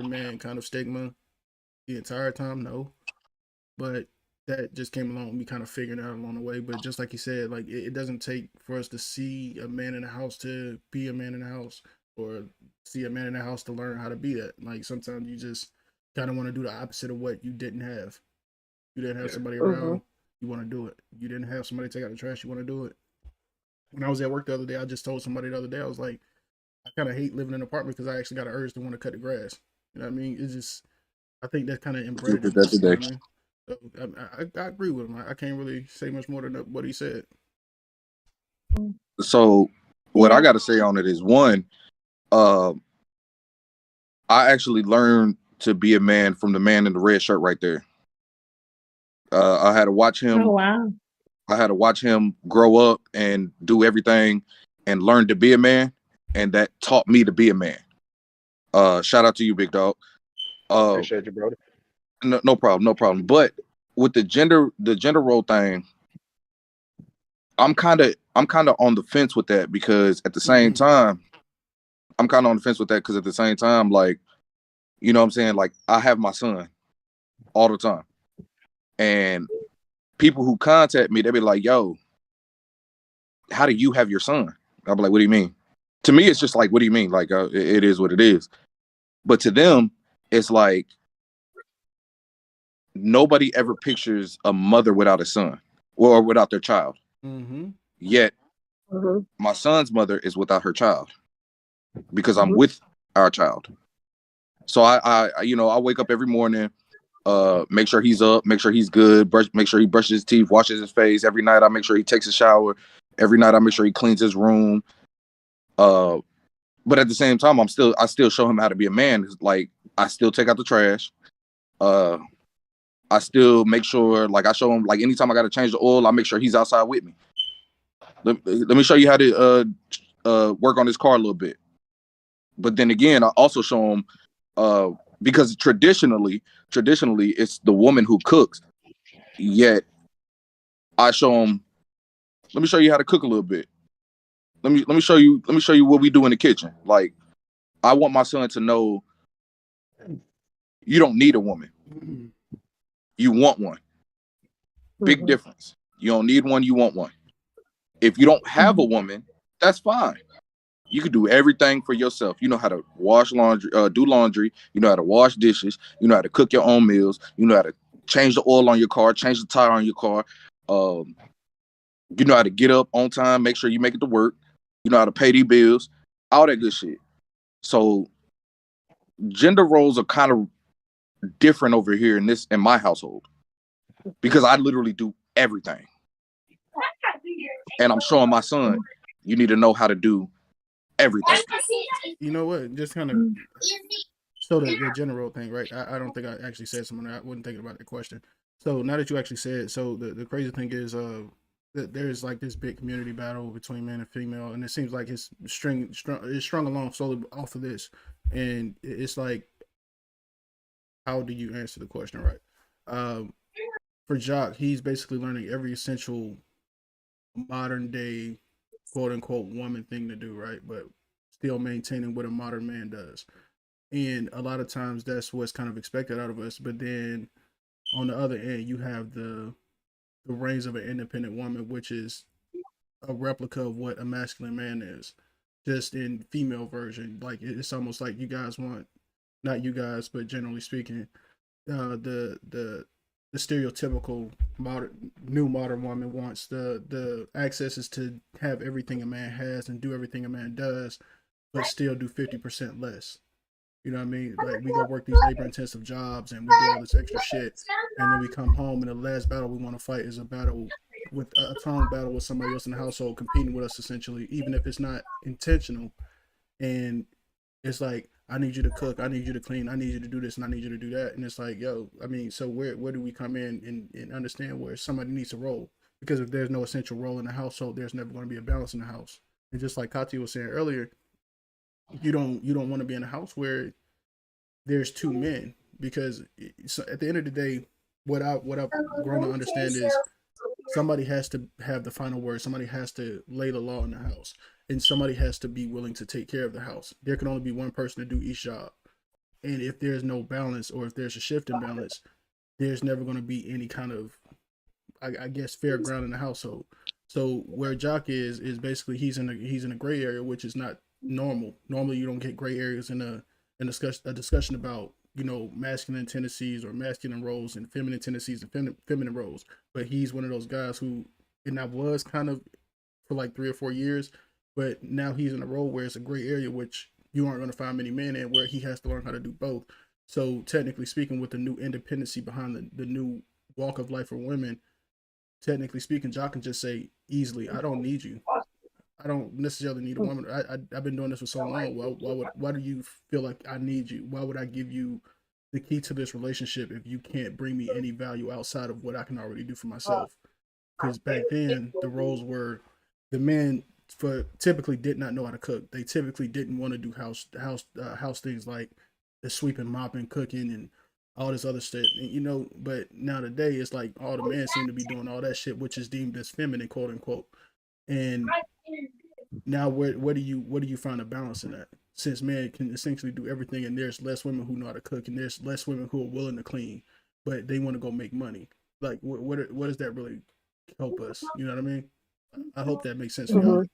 man kind of stigma the entire time? No, but that just came along with me kind of figuring it out along the way. But just like you said, like it doesn't take for us to see a man in the house to be a man in the house, or see a man in the house to learn how to be that. Like sometimes you just kind of want to do the opposite of what you didn't have. You didn't have Yeah. somebody Mm-hmm. around, you want to do it. You didn't have somebody take out the trash, you want to do it. When I was at work the other day, I just told somebody the other day, I was like, I kind of hate living in an apartment because I actually got an urge to want to cut the grass. You know what I mean? It's just, I think that's kind of We inbred did in that us. You know today. what I mean? So I agree with him. I can't really say much more than what he said. So what I got to say on it is one, uh, I actually learned to be a man from the man in the red shirt right there. I had to watch Oh him. wow. I had to watch him grow up and do everything and learn to be a man, and that taught me to be a man. Shout out to you, big dog. Uh, Appreciate you, brother. no problem, no problem. But with the gender role thing, I'm kind of on the fence with that because at the same time, I'm kind of on the fence with that because at the same time, like, you know what I'm saying? Like, I have my son all the time. And people who contact me, they be like, yo, how do you have your son? I'll be like, what do you mean? To me, it's just like, what do you mean? Like, it is what it is. But to them, it's like nobody ever pictures a mother without a son or without their child. Mm-hmm. Yet Mm-hmm. my son's mother is without her child because I'm Mm-hmm. with our child. So I wake up every morning, make sure he's up, make sure he's good, make sure he brushes his teeth, washes his face. Every night I make sure he takes a shower. Every night I make sure he cleans his room. Uh, but at the same time, I still show him how to be a man. Like, I still take out the trash. Uh, I still make sure, like, I show him, like, anytime I got to change the oil, I make sure he's outside with me. Let me show you how to work on this car a little bit. But then again, I also show him, because traditionally, it's the woman who cooks. Yet I show him, let me show you how to cook a little bit. Let me show you what we do in the kitchen. Like, I want my son to know you don't need a woman. You want one. Big difference. You don't need one, you want one. If you don't have a woman, that's fine. You can do everything for yourself. You know how to wash laundry, do laundry. You know how to wash dishes. You know how to cook your own meals. You know how to change the oil on your car, change the tire on your car. You know how to get up on time, make sure you make it to work. You know how to pay these bills, all that good shit. So gender roles are kind of different over here in my household, because I literally do everything. And I'm showing my son, you need to know how to do everything. You know what? Just kind of so the general thing, right? I don't think I actually said something. I wasn't thinking about that question. So now that you actually said, so the crazy thing is, that there's like this big community battle between man and female, and it seems like it's strung along solely off of this, and it's like, how do you answer the question, right? For Jock, he's basically learning every essential modern day, quote unquote, woman thing to do, right? But still maintaining what a modern man does. And a lot of times that's what's kind of expected out of us. But then on the other end, you have the reins of an independent woman, which is a replica of what a masculine man is, just in female version. Like, it's almost like you guys want, not you guys, but generally speaking, the stereotypical new modern woman wants the accesses to have everything a man has and do everything a man does, but still do 50% less. You know what I mean? Like, we go work these labor intensive jobs and we do all this extra shit, and then we come home and the last battle we want to fight is a battle with a tongue battle with somebody else in the household competing with us, essentially, even if it's not intentional. And it's like, I need you to cook, I need you to clean, I need you to do this, and I need you to do that. And it's like, yo, I mean, so where do we come in and understand where somebody needs to roll? Because if there's no essential role in the household, there's never going to be a balance in the house. And just like Kati was saying earlier, you don't want to be in a house where there's two men, because at the end of the day, what I've grown to understand is somebody has to have the final word. Somebody has to lay the law in the house, and somebody has to be willing to take care of the house. There can only be one person to do each job. And if there's no balance, or if there's a shift in balance, there's never going to be any kind of, I guess, fair ground in the household. So where Jock is basically he's in a gray area, which is not normal. Normally, you don't get gray areas in a discussion about, you know, masculine tendencies or masculine roles and feminine tendencies and feminine roles. But he's one of those guys who, and I was kind of for like 3 or 4 years, but now he's in a role where it's a gray area, which you aren't going to find many men in, where he has to learn how to do both. So technically speaking, with the new independency behind the new walk of life for women, technically speaking, Jock can just say easily, I don't need you. I don't necessarily need a woman. I've been doing this for so long. Why do you feel like I need you? Why would I give you the key to this relationship if you can't bring me any value outside of what I can already do for myself? Because back then the roles were, the men typically did not know how to cook. They typically didn't want to do house things like the sweeping, mopping, cooking, and all this other shit. And, you know, but now today it's like all the men seem to be doing all that shit, which is deemed as feminine, quote unquote. And now where do you find a balance in that? Since men can essentially do everything, and there's less women who know how to cook, and there's less women who are willing to clean, but they want to go make money. Like, what does that really help us? You know what I mean? I hope that makes sense for y'all.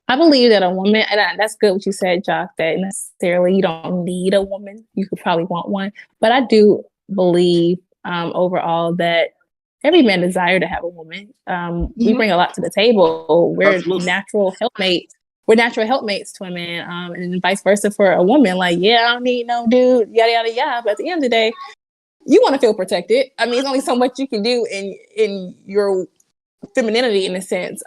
I believe that a woman, and that's good what you said, Jock, that necessarily you don't need a woman. You could probably want one. But I do believe overall that every man desires to have a woman. We bring a lot to the table. We're natural helpmates. We're natural helpmates to a man, and vice versa for a woman. Like, yeah, I don't need no dude, yada, yada, yada. But at the end of the day, you want to feel protected. I mean, it's only so much you can do in your femininity, in a sense.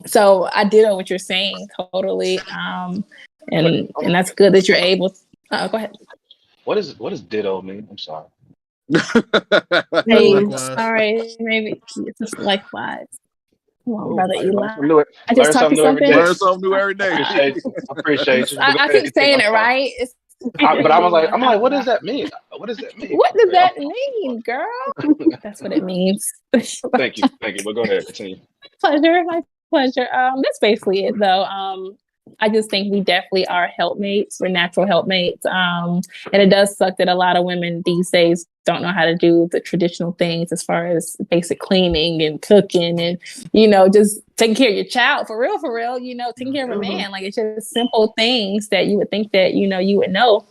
So I did know what you're saying totally, and that's good that you're able. Go ahead. What does ditto mean? I'm sorry. Hey, Likewise. all right, maybe it's just likewise. Come on, Cool. brother Learn Eli. something new. I just Learn taught you something new every something. day. Learn something new every day. Appreciate you. But go I ahead, keep continue. saying I'm it sorry. right. It's But I was like, what I does that mean? What does that mean? What does Okay, that mean, girl? That's what it means. thank you. But go ahead, continue. My pleasure. That's basically it, though. I just think we definitely are helpmates. We're natural helpmates. And it does suck that a lot of women these days don't know how to do the traditional things as far as basic cleaning and cooking and, just taking care of your child for real, taking care of a man. Like, it's just simple things that you would think that, you would know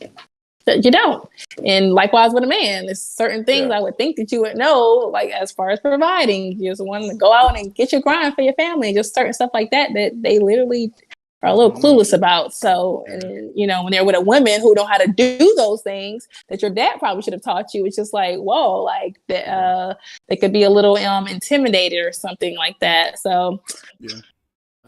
that you don't. And likewise with a man, there's certain things I would think that you would know, like as far as providing, you just want to go out and get your grind for your family, just certain stuff like that they literally are a little clueless about. So, and when they're with a woman who know how to do those things that your dad probably should have taught you, it's just like, whoa, like they could be a little intimidated or something like that. So yeah.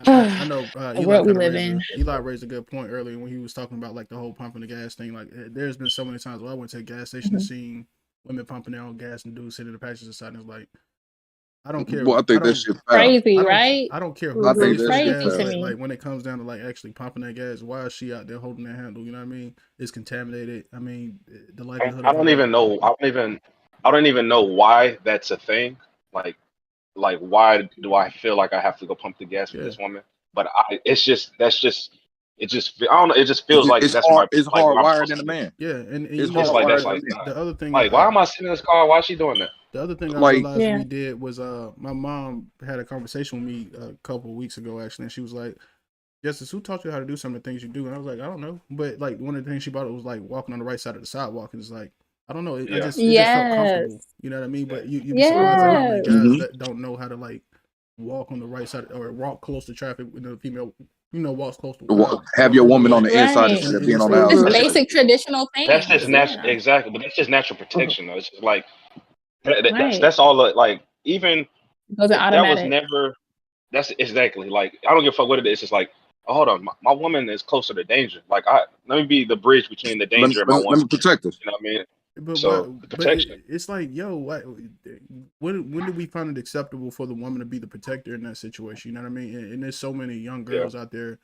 I know the world we live in. Eli raised a good point earlier when he was talking about like the whole pumping the gas thing. Like there's been so many times where I went to a gas station and seen women pumping their own gas and dudes sitting in the passenger side and it's like, I don't care. Well, I think that shit crazy, right? I don't care who I think pays for that the shit gas, foul. but like when it comes down to like actually pumping that gas, why is she out there holding that handle? You know what I mean? It's contaminated. I mean, the likelihood. I don't even know. I don't even know why that's a thing. Like why do I feel like I have to go pump the gas for this woman? But it just I don't know. It just feels like that's my it's like what I'm hardwired supposed in to the do. man. Yeah, and It's It's like that's hardwired. like the other thing. Like, why am I sitting in this car? Why is she doing that? The other thing I Like- realized we did was my mom had a conversation with me a couple of weeks ago actually, and she was like, Justice, who taught you how to do some of the things you do? And I was like, I don't know. But like one of the things she brought up was like walking on the right side of the sidewalk. And it's like, I don't know. It just felt comfortable. You know what I mean? But you'd be surprised at how many guys that don't know how to like walk on the right side or walk close to traffic when the female, walks close to have your woman on the inside instead of being on the It's outside. basic traditional things. That's just natural, exactly. But that's just natural protection, though. It's just like that's all. Like even Those are if that was automatic. never. That's exactly like I don't give a fuck what it is. It's like, oh, hold on, my woman is closer to danger. Like let me be the bridge between the danger and my woman. Let me protect her. You know what I mean? But protection. It's like, yo, when do we find it acceptable for the woman to be the protector in that situation? You know what I mean? And there's so many young girls out there,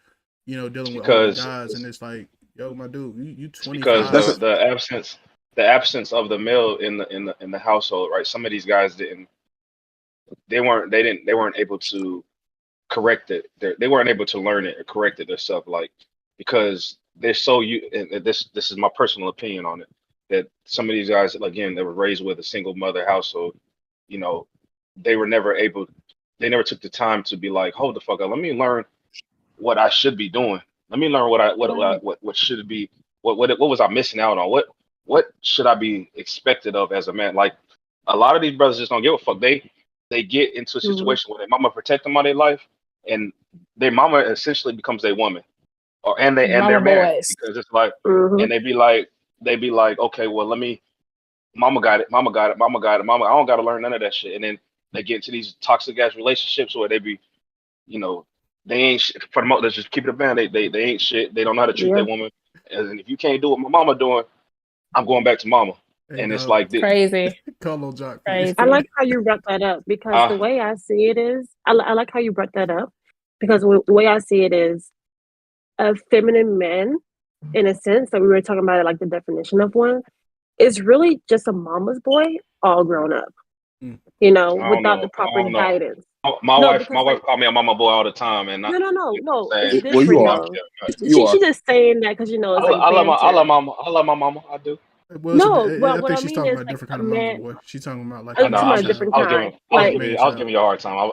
dealing with older guys, and it's like, yo, my dude, you 25. Because the absence of the male in the household, right? Some of these guys they weren't able to correct it. They weren't able to learn it or correct it themselves, like because they're so and this is my personal opinion on it, that some of these guys, again, they were raised with a single mother household, they never took the time to be like, hold the fuck up, let me learn what I should be doing. Let me learn what should be what was I missing out on? What should I be expected of as a man? Like a lot of these brothers just don't give a fuck. They get into a situation where their mama protect them all their life, and their mama essentially becomes their woman, and they're married because it's like, and they be like, okay, well mama got it, I don't got to learn none of that shit, and then they get into these toxic ass relationships where they be, they ain't shit. For the most, let's just keep it a band. They ain't shit. They don't know how to treat their woman, and if you can't do what my mama doing, I'm going back to mama. And it's like this. Crazy. Crazy. I like how you brought that up because the way I see it is, I like how you brought that up because the way I see it is a feminine man, in a sense that we were talking about it, like the definition of one, is really just a mama's boy all grown up, without the proper guidance. My wife called me a mama boy all the time, and no, it's different. Well, you are. She's just saying that because it's like I love my mama. I do. Well, I think she's mean talking is about a different kind of mama boy. She's talking about like I was giving you a hard time.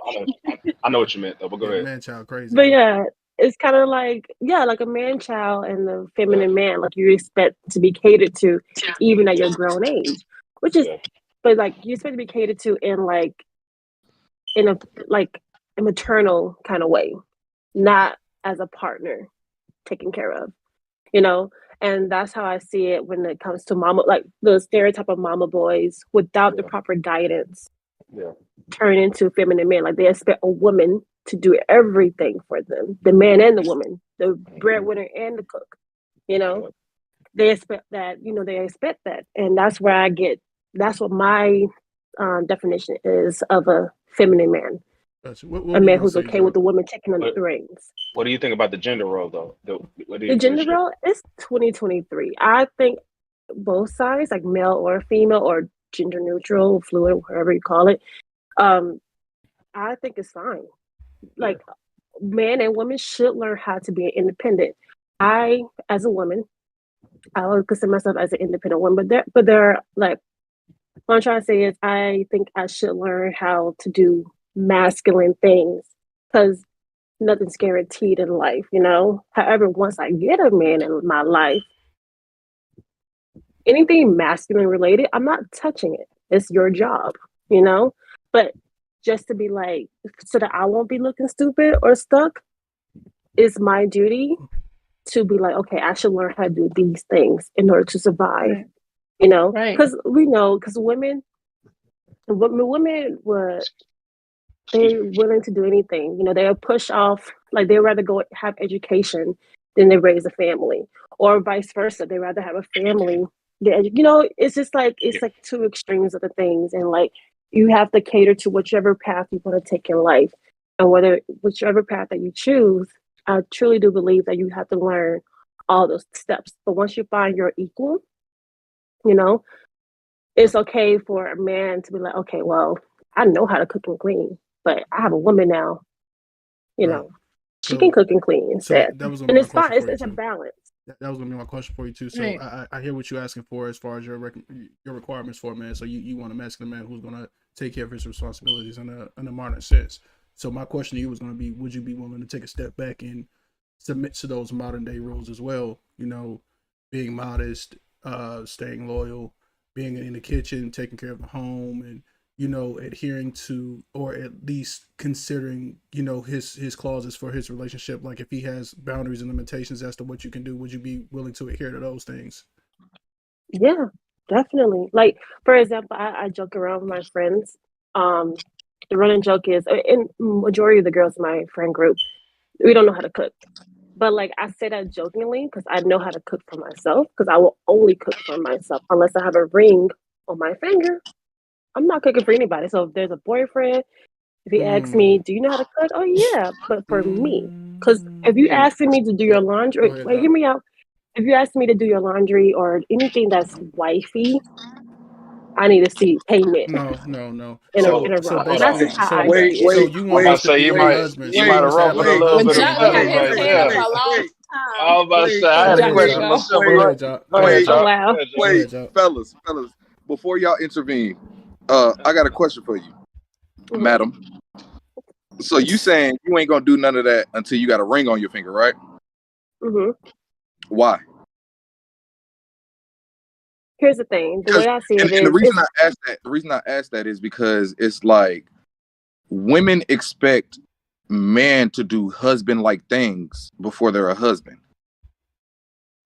I know what you meant though, but go ahead. Man child crazy. But yeah, it's kind of like like a man child and the feminine man, like you expect to be catered to even at your grown age, which is, but like you expect to be catered to in a maternal kind of way, not as a partner taken care of, and that's how I see it when it comes to mama, like the stereotype of mama boys without the proper guidance turn into feminine men. Like they expect a woman to do everything for them, the man and the woman, the breadwinner and the cook, they expect that, and that's where I get That's what my definition is of a feminine man. Gotcha. What A were you man gonna who's say, okay with Joe? the woman taking on What the reins. What do you think about the gender role though? The What gender is your role is 2023. I think both sides, like male or female or gender neutral, fluid, whatever you call it, um, I think it's fine. Like men and women should learn how to be independent. I, as a woman, I would consider myself as an independent woman, but there are like what I'm trying to say is I think I should learn how to do masculine things because nothing's guaranteed in life, you know. However, once I get a man in my life, anything masculine related, I'm not touching it. It's your job, you know? But just to be like, so that I won't be looking stupid or stuck, it's my duty to be like, okay, I should learn how to do these things in order to survive, Right. you know? Right. Because we know, because women would, they're willing to do anything. You know, they'll push off, like they'd rather go have education than they raise a family, or vice versa. They'd rather have a family. You know, it's just like it's like two extremes of the things, and like you have to cater to whichever path you want to take in life, and whether whichever path that you choose. I truly do believe that you have to learn all those steps. But once you find your equal, you know, it's okay for a man to be like, okay, well, I know how to cook and clean, but I have a woman now, you Right. know, she can cook and clean So instead. that was gonna And be my it's fine. question for you It's a too. balance. That was gonna be my question for you too. So Right. I hear what you're asking for as far as your requirements for a man. So you want a masculine man who's gonna take care of his responsibilities in a modern sense. So my question to you was gonna be, would you be willing to take a step back and submit to those modern day rules as well? You know, being modest, staying loyal, being in the kitchen, taking care of the home, and adhering to, or at least considering, his clauses for his relationship. Like if he has boundaries and limitations as to what you can do, would you be willing to adhere to those things? Yeah, definitely. Like, for example, I joke around with my friends. The running joke is, and majority of the girls in my friend group, we don't know how to cook. But like I say that jokingly because I know how to cook for myself. Because I will only cook for myself unless I have a ring on my finger. I'm not cooking for anybody. So if there's a boyfriend, if he asks me, "Do you know how to cook?" Oh yeah, but for me, because if you and asking me to do your laundry, Go ahead, wait, hear Doc. me out. If you ask me to do your laundry or anything that's wifey, I need to see payment No. in a So in a so row. hold on. That's basically, just how I so Wait, see it. so wait, you I'm want about wait, to us to say be your wait, husbands, you so might wait, have us run have for the like wait, little bit But of husband Jock and been feathers on wife his right wait, table there. for wait, a long wait, time. I was about to wait, say I had a Go ahead, question Jock, Jock. myself, go. but Go go, ahead, Jock. go Go ahead, ahead, Oh Jock. Jock. wow. Go ahead, Go Jock. wait, ahead, Jock. fellas, before y'all intervene, I got a question for you, Mhm. madam. So you saying you ain't gonna do none of that until you got a ring on your finger, right? Mhm. Why? Here's the thing. The Because way I see and, it and the is, reason it's I asked that, is because it's like women expect men to do husband like things before they're a husband.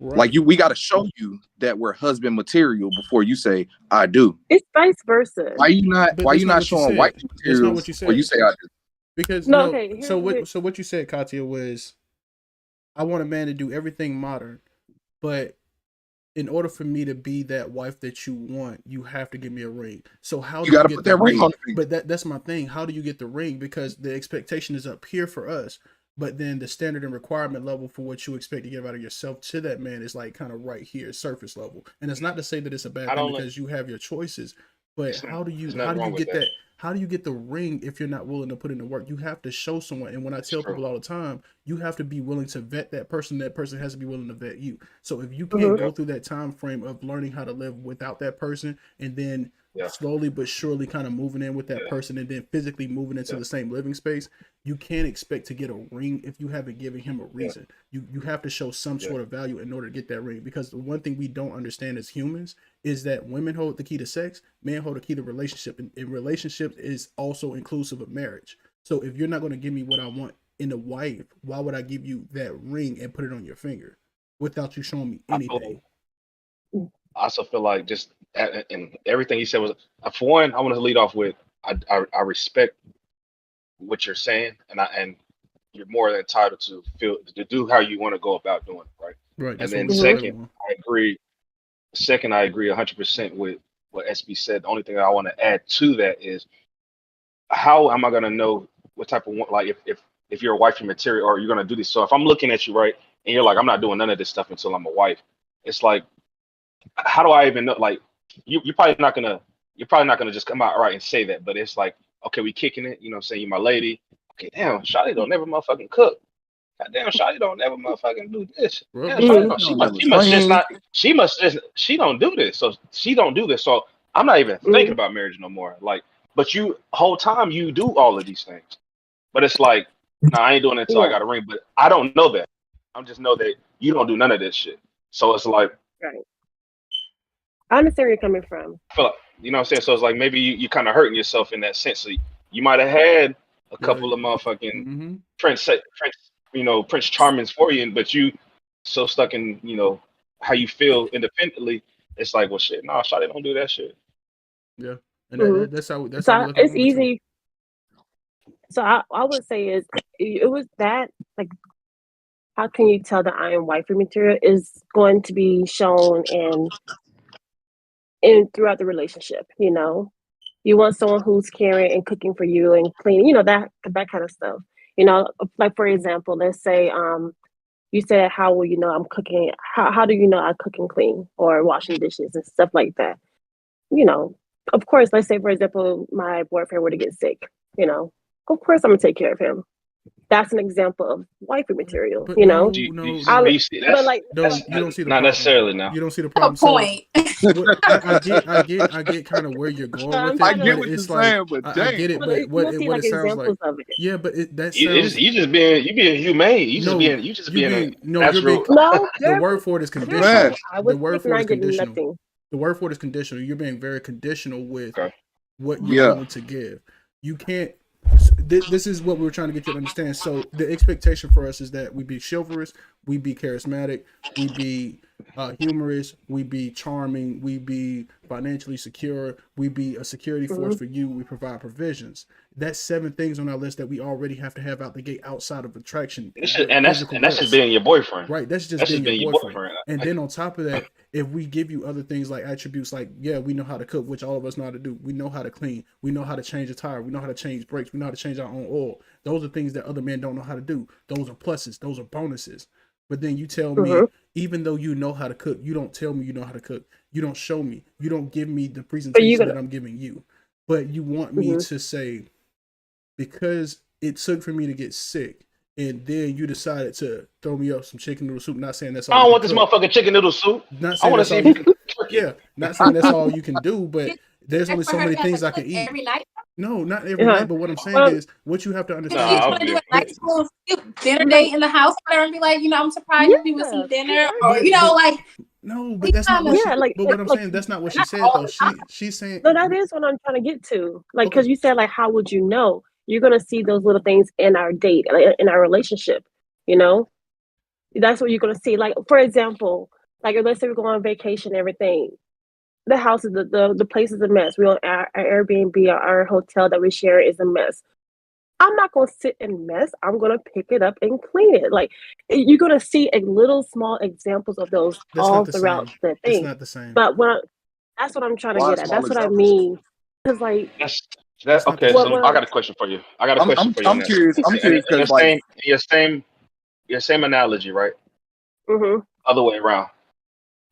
Like Right. we got to show you that we're husband material before you say I do. it's vice versa. But Why that's you not not what you showing said. wifey That's not materials what you before you said. say I do? Because No, no. okay. So Here, here. what you said, Katya, was I want a man to do everything modern, but in order for me to be that wife that you want, you have to give me a ring. So how You do got you to get put the that ring ring? on the finger. But that's my thing. How do you get the ring? Because the expectation is up here for us, but then the standard and requirement level for what you expect to give out of yourself to that man is like kind of right here, surface level. And it's not to say that it's a bad I thing don't. because you have your choices, but There's how nothing do you wrong with get that. that? How do you get the ring if you're not willing to put in the work? You have to show someone. And when I It's tell true. people all the time, you have to be willing to vet that person. That person has to be willing to vet you. So if you can't Mhm. go Yep. through that time frame of learning how to live without that person and then Yeah. slowly but surely kind of moving in with that Yeah. person and then physically moving into Yeah. the same living space, you can't expect to get a ring if you haven't given him a Yeah. reason. You have to show some Yeah. sort of value in order to get that ring, because the one thing we don't understand as humans is that women hold the key to sex, men hold the key to relationship, and relationship is also inclusive of marriage. So if you're not going to give me what I want in a wife, why would I give you that ring and put it on your finger without you showing me I feel. anything? I also feel like just and everything he said was for one. I want to lead off with I respect what you're saying, and you're more than entitled to feel to do how you want to go about doing it, right? Right, And that's what then we tell Mhm. second, everyone. I agree. Second, I agree 100% with what SB said. The only thing I want to add to that is, how am I gonna know what type of like if you're a wifey material or you're gonna do this? So if I'm looking at you, right, and you're like, I'm not doing none of this stuff until I'm a wife. It's like, how do I even know? Like, you're probably not gonna just come out right and say that, but it's like, okay, we kicking it. You know what I'm saying? You my lady. Okay, damn, Shawty don't never motherfucking cook. God damn, Shawty don't never motherfucking do this. Rub Damn, the Shawty shit. she must just not. She don't do this. So she don't do this. So I'm not even thinking about marriage no more. Like, but you whole time you do all of these things. But it's like, nah, I ain't doing it until I got a ring. But I don't know that. I just know that you don't do none of this shit. So it's like, Right. I understand where you're coming from. I feel like, you know what I'm saying? So it's like maybe you kind of hurting yourself in that sense. So you might have had a couple of motherfucking Prince, Prince Charmings for you, but you so stuck in, how you feel independently. It's like, well, shit, nah, Shawty don't do that shit. Yeah, and that's how we look at it's women easy. too. So I would say it was that, like, how can you tell that I am wifey material is going to be shown in throughout the relationship. You want someone who's caring and cooking for you and cleaning, that kind of stuff. Like, for example, let's say you said, how will you know I'm cooking? How do you know I cook and clean or washing dishes and stuff like that? Of course, let's say, for example, my boyfriend were to get sick, of course I'm gonna take care of him. That's an example of wifey material, But You no, see, but like, you don't see the not problem. necessarily now. You don't see the problem. Point. I get kind of where you're going with it. I get but what it's you're like, saying, but I damn. get it. but But you what don't see what like it sounds examples like, of it. yeah. But that You sounds. just being humane. You just being natural. No, The word for it is man, conditional. I was The word sick for and it I is did conditional. nothing. The word for it is conditional. You're being very conditional with Okay. what you're Yeah. going to give. You can't. This is what we were trying to get you to understand. So the expectation for us is that we be chivalrous, we be charismatic, we be humorous, we be charming, we be financially secure, we be a security force for you, we provide provisions. That's 7 things on our list that we already have to have out the gate outside of attraction. That's just being your boyfriend. Right, that's just being your your boyfriend. boyfriend. And then on top of that, if we give you other things like attributes, like, yeah, we know how to cook, which all of us know how to do. We know how to clean. We know how to change a tire. We know how to change brakes. We know how to change our own oil. Those are things that other men don't know how to do. Those are pluses. Those are bonuses. But then you tell me, even though you know how to cook, you don't tell me you know how to cook. You don't show me. You don't give me the presentation that I'm giving you. But you want me to say, because it took for me to get sick, and then you decided to throw me up some chicken noodle soup. Not saying that's all. I don't want this motherfucking chicken noodle soup. Not I saying want to that's see all if you you can. can cook it. Yeah, not saying that's all you can do, but there's only so many things I can eat. Every night. No, not every night. But what I'm saying is, what you have to If understand you is, want to do a nice little dinner date in the house, whatever, and be like, I'm surprised you with some dinner, or like. No, but that's not what she. But what I'm saying, that's not what she said though. She's saying. No, that is what I'm trying to get to. Like, because you said, like, how would you know? You're gonna see those little things in our date, like, in our relationship. That's what you're gonna see. Like, for example, like, let's say we go on vacation, and everything. The house is the place is a mess. We on our Airbnb or our hotel that we share is a mess. I'm not gonna sit and mess. I'm gonna pick it up and clean it. Like, you're gonna see a little small examples of those all throughout the thing. It's not the same. But that's what I'm trying to get at. That's what I mean. Because, like, okay. So I got a question for you. I'm curious. I'm curious because, like, your same analogy, right? Mm-hmm. Other way around.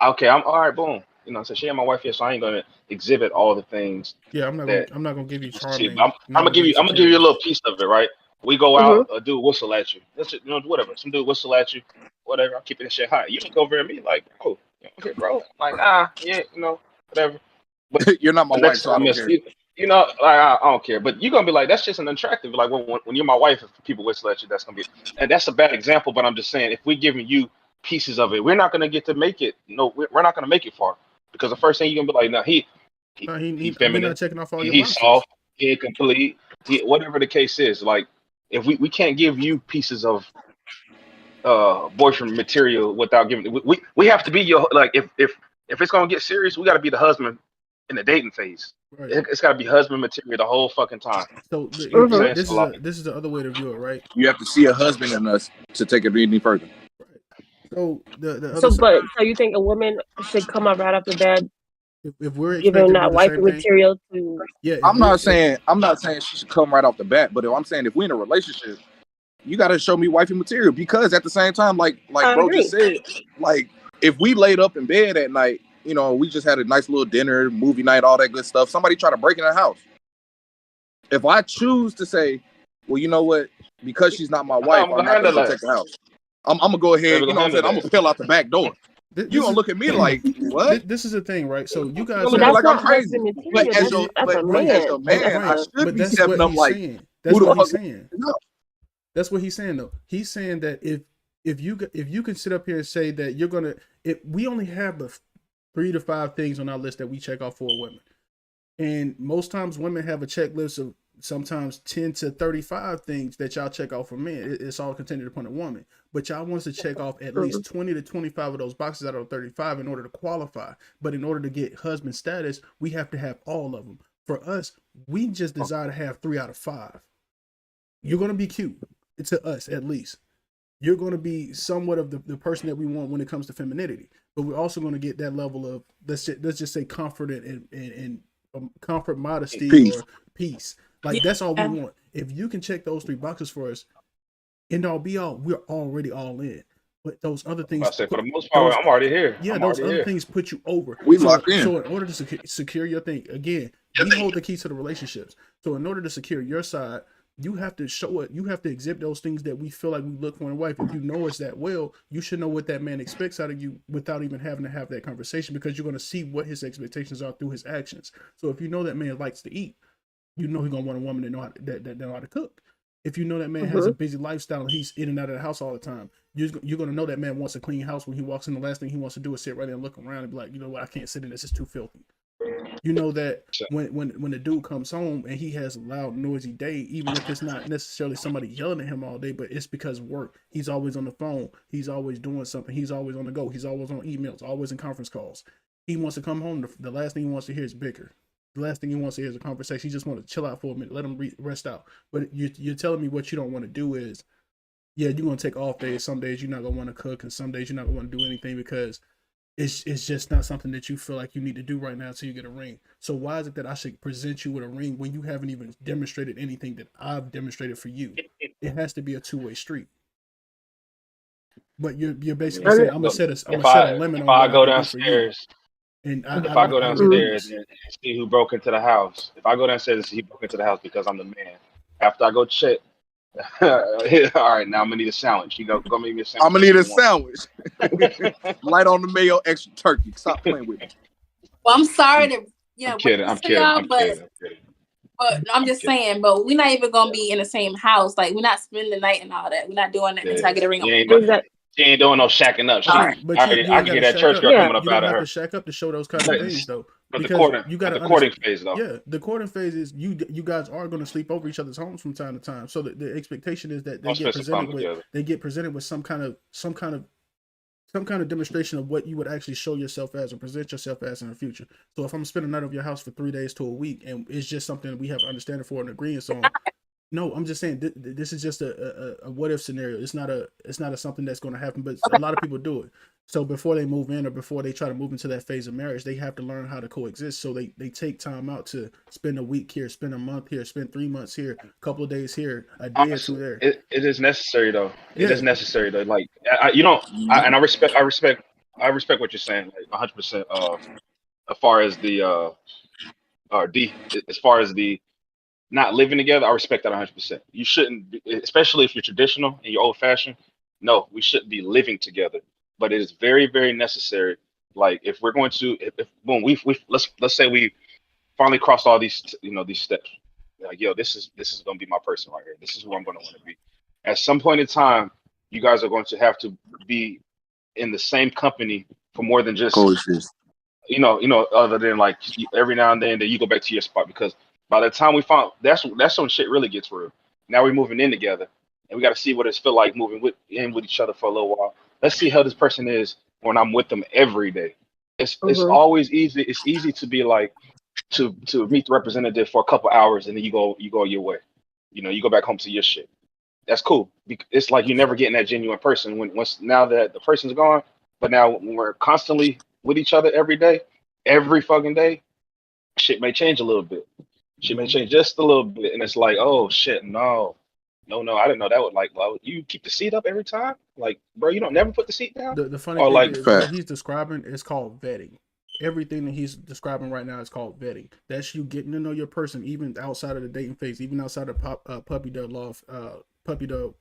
Okay, I'm all right. Boom. So she ain't my wife yet, so I ain't gonna exhibit all the things. Yeah, I'm not gonna give you charming. I'm gonna give you a little piece of it, right? We go out, a dude whistle at you. That's it, whatever. Some dude whistle at you, whatever. I'm keeping this shit hot. You look over at me like, oh, okay, bro. Like, yeah, whatever. But you're not my wife, so I don't care. Like, I don't care. But you're gonna be like, that's just an attractive. Like, when you're my wife, if people whistle at you, that's gonna be. And that's a bad example. But I'm just saying, if we're giving you pieces of it, we're not gonna get to make it. No, we're not gonna make it far. Because the first thing you're gonna be like, no, he feminine, not checking off all your he's boxes. soft, he incomplete, whatever the case is. Like, if we can't give you pieces of boyfriend material without giving, we have to be your, like, if it's gonna get serious, we got to be the husband in the dating phase. Right. It's got to be husband material the whole fucking time. So this is the other way to view it, right? You have to see a husband in us to take it any further. So so you think a woman should come up right off the bed if we're Giving expected to that do the wifey same thing, material to. yeah. I'm not saying she should come right off the bat, but I'm saying if we're in a relationship, you got to show me wifey material, because at the same time, like I bro agree. just said, like if we laid up in bed at night, you know, we just had a nice little dinner, movie night, all that good stuff. Somebody try to break in the house. If I choose to say, well, you know what, because she's not my wife, I'm I'm gonna not going handle to that. protect the house. I'm gonna go ahead, Baby, you gonna know what I'm handle saying? I'm that. gonna peel out the back door. You this gonna is look at me like, what? this is the thing, right? So you You guys gonna But look at me that's like I'm not crazy. husband But material. as That's a right, as man. a man, I should but be that's stepping what up he's like, saying. who That's the what he's fuck? saying. That's what he's saying though. He's saying that if you can sit up here and say that you're gonna, if we only have the 3 to 5 things on our list that we check off for women, and most times women have a checklist of sometimes 10 to 35 things that y'all check off for men. It's all contingent upon a woman, but y'all wants to check off at least 20 to 25 of those boxes out of 35 in order to qualify. But in order to get husband status, we have to have all of them. For us, we just desire to have 3 out of 5. You're gonna be cute, to us at least. You're going to be somewhat of the person that we want when it comes to femininity, but we're also going to get that level of let's just say comfort and comfort, modesty, Peace. or peace. Like that's all we want. If you can check those 3 boxes for us, end all be all, we're already all in. But those other I things, say for the most part, I'm already here. yeah, I'm those already other here. things put you over. We locked in. So in order to secure your thing, again, we hold the keys to the relationships. So in order to secure your side, you have to show it. You have to exhibit those things that we feel like we look for in a wife. If you know us that well, you should know what that man expects out of you without even having to have that conversation, because you're going to see what his expectations are through his actions. So if you know that man likes to eat, you know he's gonna want a woman that know how to cook. If you know that man has a busy lifestyle and he's in and out of the house all the time, you're gonna know that man wants a clean house. When he walks in, the last thing he wants to do is sit right there and look around and be like, you know what, I can't sit in this; it's too filthy. You know that when the dude comes home and he has a loud, noisy day, even if it's not necessarily somebody yelling at him all day, but it's because of work. He's always on the phone. He's always doing something. He's always on the go. He's always on emails. Always in conference calls. He wants to come home. The last thing he wants to hear is bicker. The last thing he wants to hear is a conversation. He just wants to chill out for a minute, let him rest out. But you're telling me what you don't want to do is, yeah, you're gonna take off days. Some days you're not gonna want to cook, and some days you're not gonna want to do anything because it's just not something that you feel like you need to do right now until you get a ring. So why is it that I should present you with a ring when you haven't even demonstrated anything that I've demonstrated for you? It has to be a two-way street. But you're basically saying I'm gonna set a limit on what I I go can do for you. downstairs, And if I go I agree. downstairs and see who broke into the house, if I go downstairs and see who broke into the house because I'm the man, after I go check, all right, now I'm gonna need a sandwich. You go make me a sandwich. I'm gonna need a sandwich. Light on the mayo, extra turkey. Stop playing with me. Well, I'm sorry to I'm kidding. I'm kidding. But I'm just saying, but we're not even gonna be in the same house. Like we're not spending the night and all that. We're not doing that until I get a ring. She ain't doing no shacking up. But I can get that church girl coming up out of her. You don't have to shack up to show those kind of things though. But Because you got the courting phase though. Yeah, the courting phase is you guys are going to sleep over each other's homes from time to time. So the expectation is that they get presented with some kind of demonstration of what you would actually show yourself as or present yourself as in the future. So if I'm spending a night over your house for 3 days to a week and it's just something we have understanding for and agreement on, no, I'm just saying this is just a what if scenario. It's not a something that's going to happen, but a lot of people do it. So before they move in or before they try to move into that phase of marriage, they have to learn how to coexist. So they take time out to spend a week here, spend a month here, spend 3 months here, a couple of days here, a day Honestly, or two there. It is necessary though. It is necessary though. Like I respect what you're saying, like 100%. As far as the as far as the not living together, I respect that 100%. You shouldn't, especially if you're traditional and you're old fashioned. No, we shouldn't be living together. But it is very, very necessary. Like if we're going to, if boom, we let's say we finally crossed all these these steps. Like this is gonna be my person right here. This is who I'm gonna want to be. At some point in time, you guys are going to have to be in the same company for more than just other than like every now and then that you go back to your spot, because by the time we found that's when shit really gets real. Now we're moving in together and we got to see what it's feel like moving with each other for a little while. Let's see how this person is when I'm with them every day. It's always easy. It's easy to be like to meet the representative for a couple hours and then you go your way. You go back home to your shit. That's cool. It's like you're never getting that genuine person once now that the person's gone. But now when we're constantly with each other every day, every fucking day, shit may change a little bit. Shit may change just a little bit, and it's like, oh shit, no, I didn't know that would like. Why would you keep the seat up every time? Like, bro, you don't never put the seat down, The funny or thing like, is, what he's describing is called vetting. Everything that he's describing right now is called vetting. That's you getting to know your person, even outside of the dating phase, even outside of puppy dog love, puppy dog,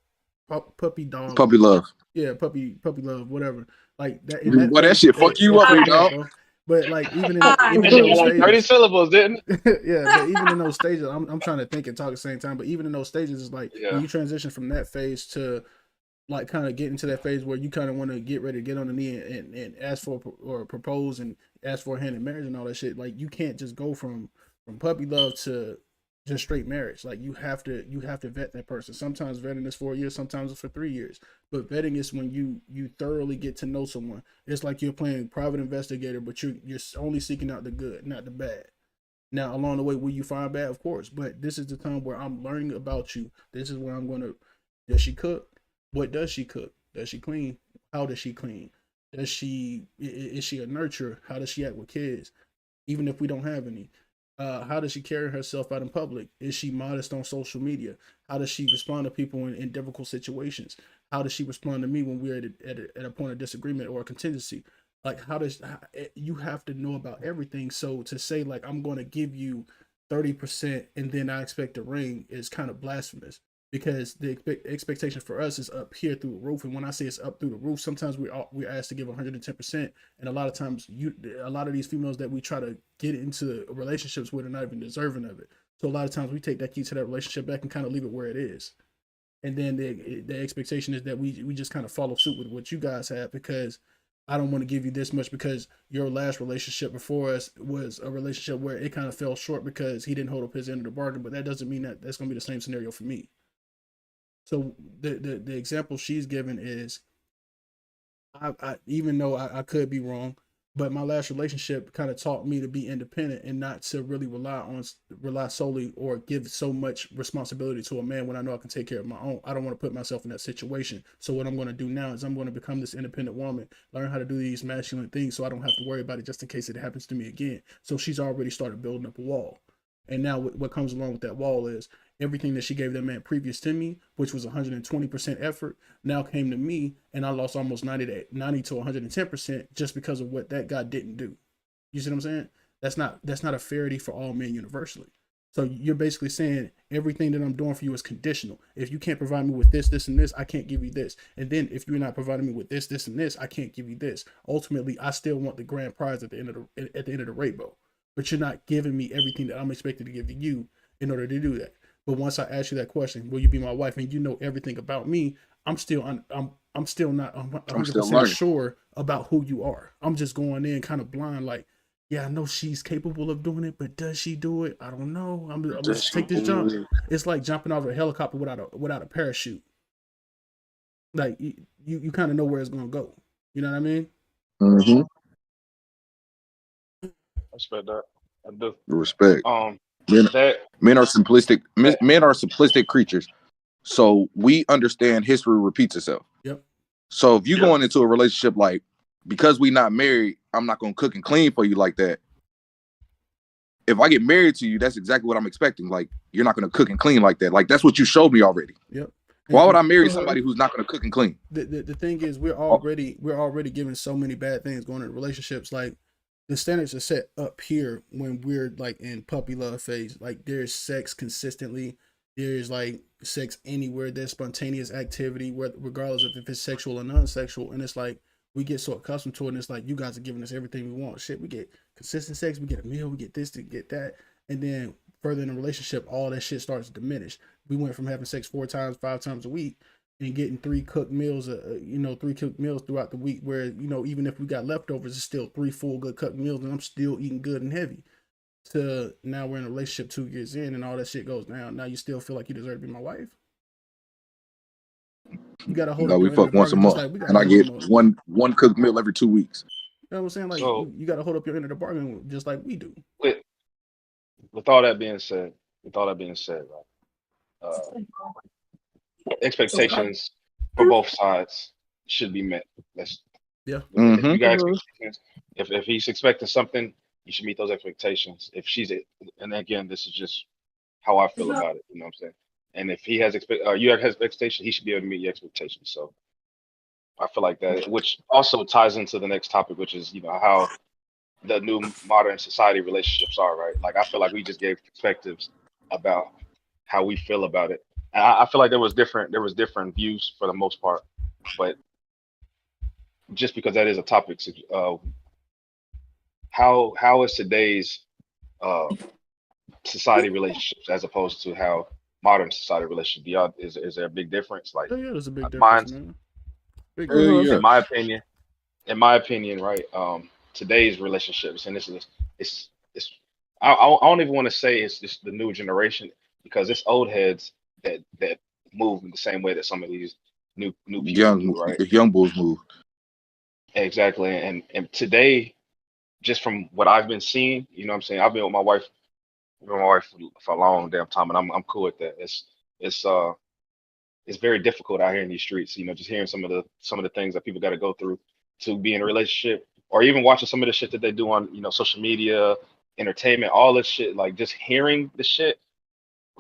puppy love. Yeah, puppy love, whatever. Like that in that Boy, that phase, shit fuck you up, fuck big you up, dog. bro. But like even in that shit those was like 30 stages, syllables, didn't it? yeah, but even in those stages, I'm trying to think and talk at the same time. But even in those stages, it's like when Yeah, you transition from that phase to like kind of get into that phase where you kind of want to get ready to get on the knee and ask for or propose and ask for a hand in marriage and all that shit. Like you can't just go from puppy love to just straight marriage. Like you have to vet that person. Sometimes vetting is 4 years, sometimes it's for 3 years. But vetting is when you thoroughly get to know someone. It's like you're playing private investigator, but you're only seeking out the good, not the bad. Now, along the way, will you find bad? Of course. But this is the time where I'm learning about you. This is where I'm going to. Does she cook? What does she cook? Does she clean? How does she clean? Is she a nurturer? How does she act with kids? Even if we don't have any. How does she carry herself out in public? Is she modest on social media? How does she respond to people in difficult situations? How does she respond to me when we're at a point of disagreement or a contingency? Like, you have to know about everything? So to say like I'm going to give you 30% and then I expect a ring is kind of blasphemous because the expectation for us is up here through the roof. And when I say it's up through the roof, sometimes we're asked to give 110%, and a lot of times a lot of these females that we try to get into relationships with are not even deserving of it. So a lot of times we take that key to that relationship back and kind of leave it where it is. And then the expectation is that we just kind of follow suit with what you guys have because I don't want to give you this much because your last relationship before us was a relationship where it kind of fell short because he didn't hold up his end of the bargain. But that doesn't mean that that's going to be the same scenario for me. So the example she's given is I even though I could be wrong, but my last relationship kind of taught me to be independent and not to really rely solely or give so much responsibility to a man when I know I can take care of my own. I don't want to put myself in that situation. So what I'm going to do now is I'm going to become this independent woman, learn how to do these masculine things so I don't have to worry about it just in case it happens to me again. So she's already started building up a wall. And now what comes along with that wall is everything that she gave that man previous to me, which was 120% effort, now came to me, and I lost almost 90 to 110% just because of what that guy didn't do. You see what I'm saying? That's not a fairity for all men universally. So you're basically saying everything that I'm doing for you is conditional. If you can't provide me with this, and this, I can't give you this. And then if you're not providing me with this, and this, I can't give you this. Ultimately, I still want the grand prize at the end of the rainbow. But you're not giving me everything that I'm expected to give you in order to do that. But once I ask you that question, will you be my wife, and you know everything about me, I'm still not 100% sure about who you are. I'm just going in kind of blind, like, yeah, I know she's capable of doing it, but does she do it? I don't know. Let's take this jump. It's like jumping off a helicopter without a parachute. Like you kind of know where it's gonna go. You know what I mean? Mm-hmm. I respect that. I do. Respect. Men, That men are simplistic. Men are simplistic creatures. So we understand history repeats itself. Yep. So if you going into a relationship like, because we not married, I'm not gonna cook and clean for you like that. If I get married to you, that's exactly what I'm expecting. Like, you're not gonna cook and clean like that. Like, that's what you showed me already. Yep. Why would I marry somebody who's not gonna cook and clean? The thing is, we're already given so many bad things going into relationships. Like, the standards are set up here when we're like in puppy love phase. Like, there's sex consistently. There's like sex anywhere. There's spontaneous activity, regardless of if it's sexual or non-sexual. And it's like we get so accustomed to it. And it's like you guys are giving us everything we want. Shit, we get consistent sex. We get a meal. We get this to get that. And then further in the relationship, all that shit starts to diminish. We went from having sex 4 times, 5 times a week, and getting 3 cooked meals, 3 cooked meals throughout the week. Where even if we got leftovers, it's still 3 full good cooked meals, and I'm still eating good and heavy. To now we're in a relationship 2 years in, and all that shit goes down. Now you still feel like you deserve to be my wife. You gotta hold up. We fuck once a month, and I get one cooked meal every 2 weeks. You know what I'm saying? Like, so, you gotta hold up your end of the bargain just like we do. With all that being said, expectations for both sides should be met. That's yeah. If you got expectations, if he's expecting something You should meet those expectations. If she's it, and again, this is just how I feel about it. You know what I'm saying? And if he has you have expectations, he should be able to meet your expectations. So I feel like that, which also ties into the next topic, which is how the new modern society relationships are, right? Like I feel like we just gave perspectives about how we feel about it. And I feel like there was different views for the most part, but just because that is a topic, how is today's uh, society relationships as opposed to how modern society relationships? Is there a big difference? Like Yeah, there's a big difference, mine's man. Big Mhm. in my opinion, right? Today's relationships, and this is it's I don't even want to say it's just the new generation because it's old heads that move in the same way that some of these new people do, right? Young bulls move. Exactly. And today, just from what I've been seeing, you know what I'm saying? I've been with my wife, for a long damn time, and I'm cool with that. It's uh it's very difficult out here in these streets, just hearing some of the things that people got to go through to be in a relationship, or even watching some of the shit that they do on, social media, entertainment, all this shit, like just hearing the shit.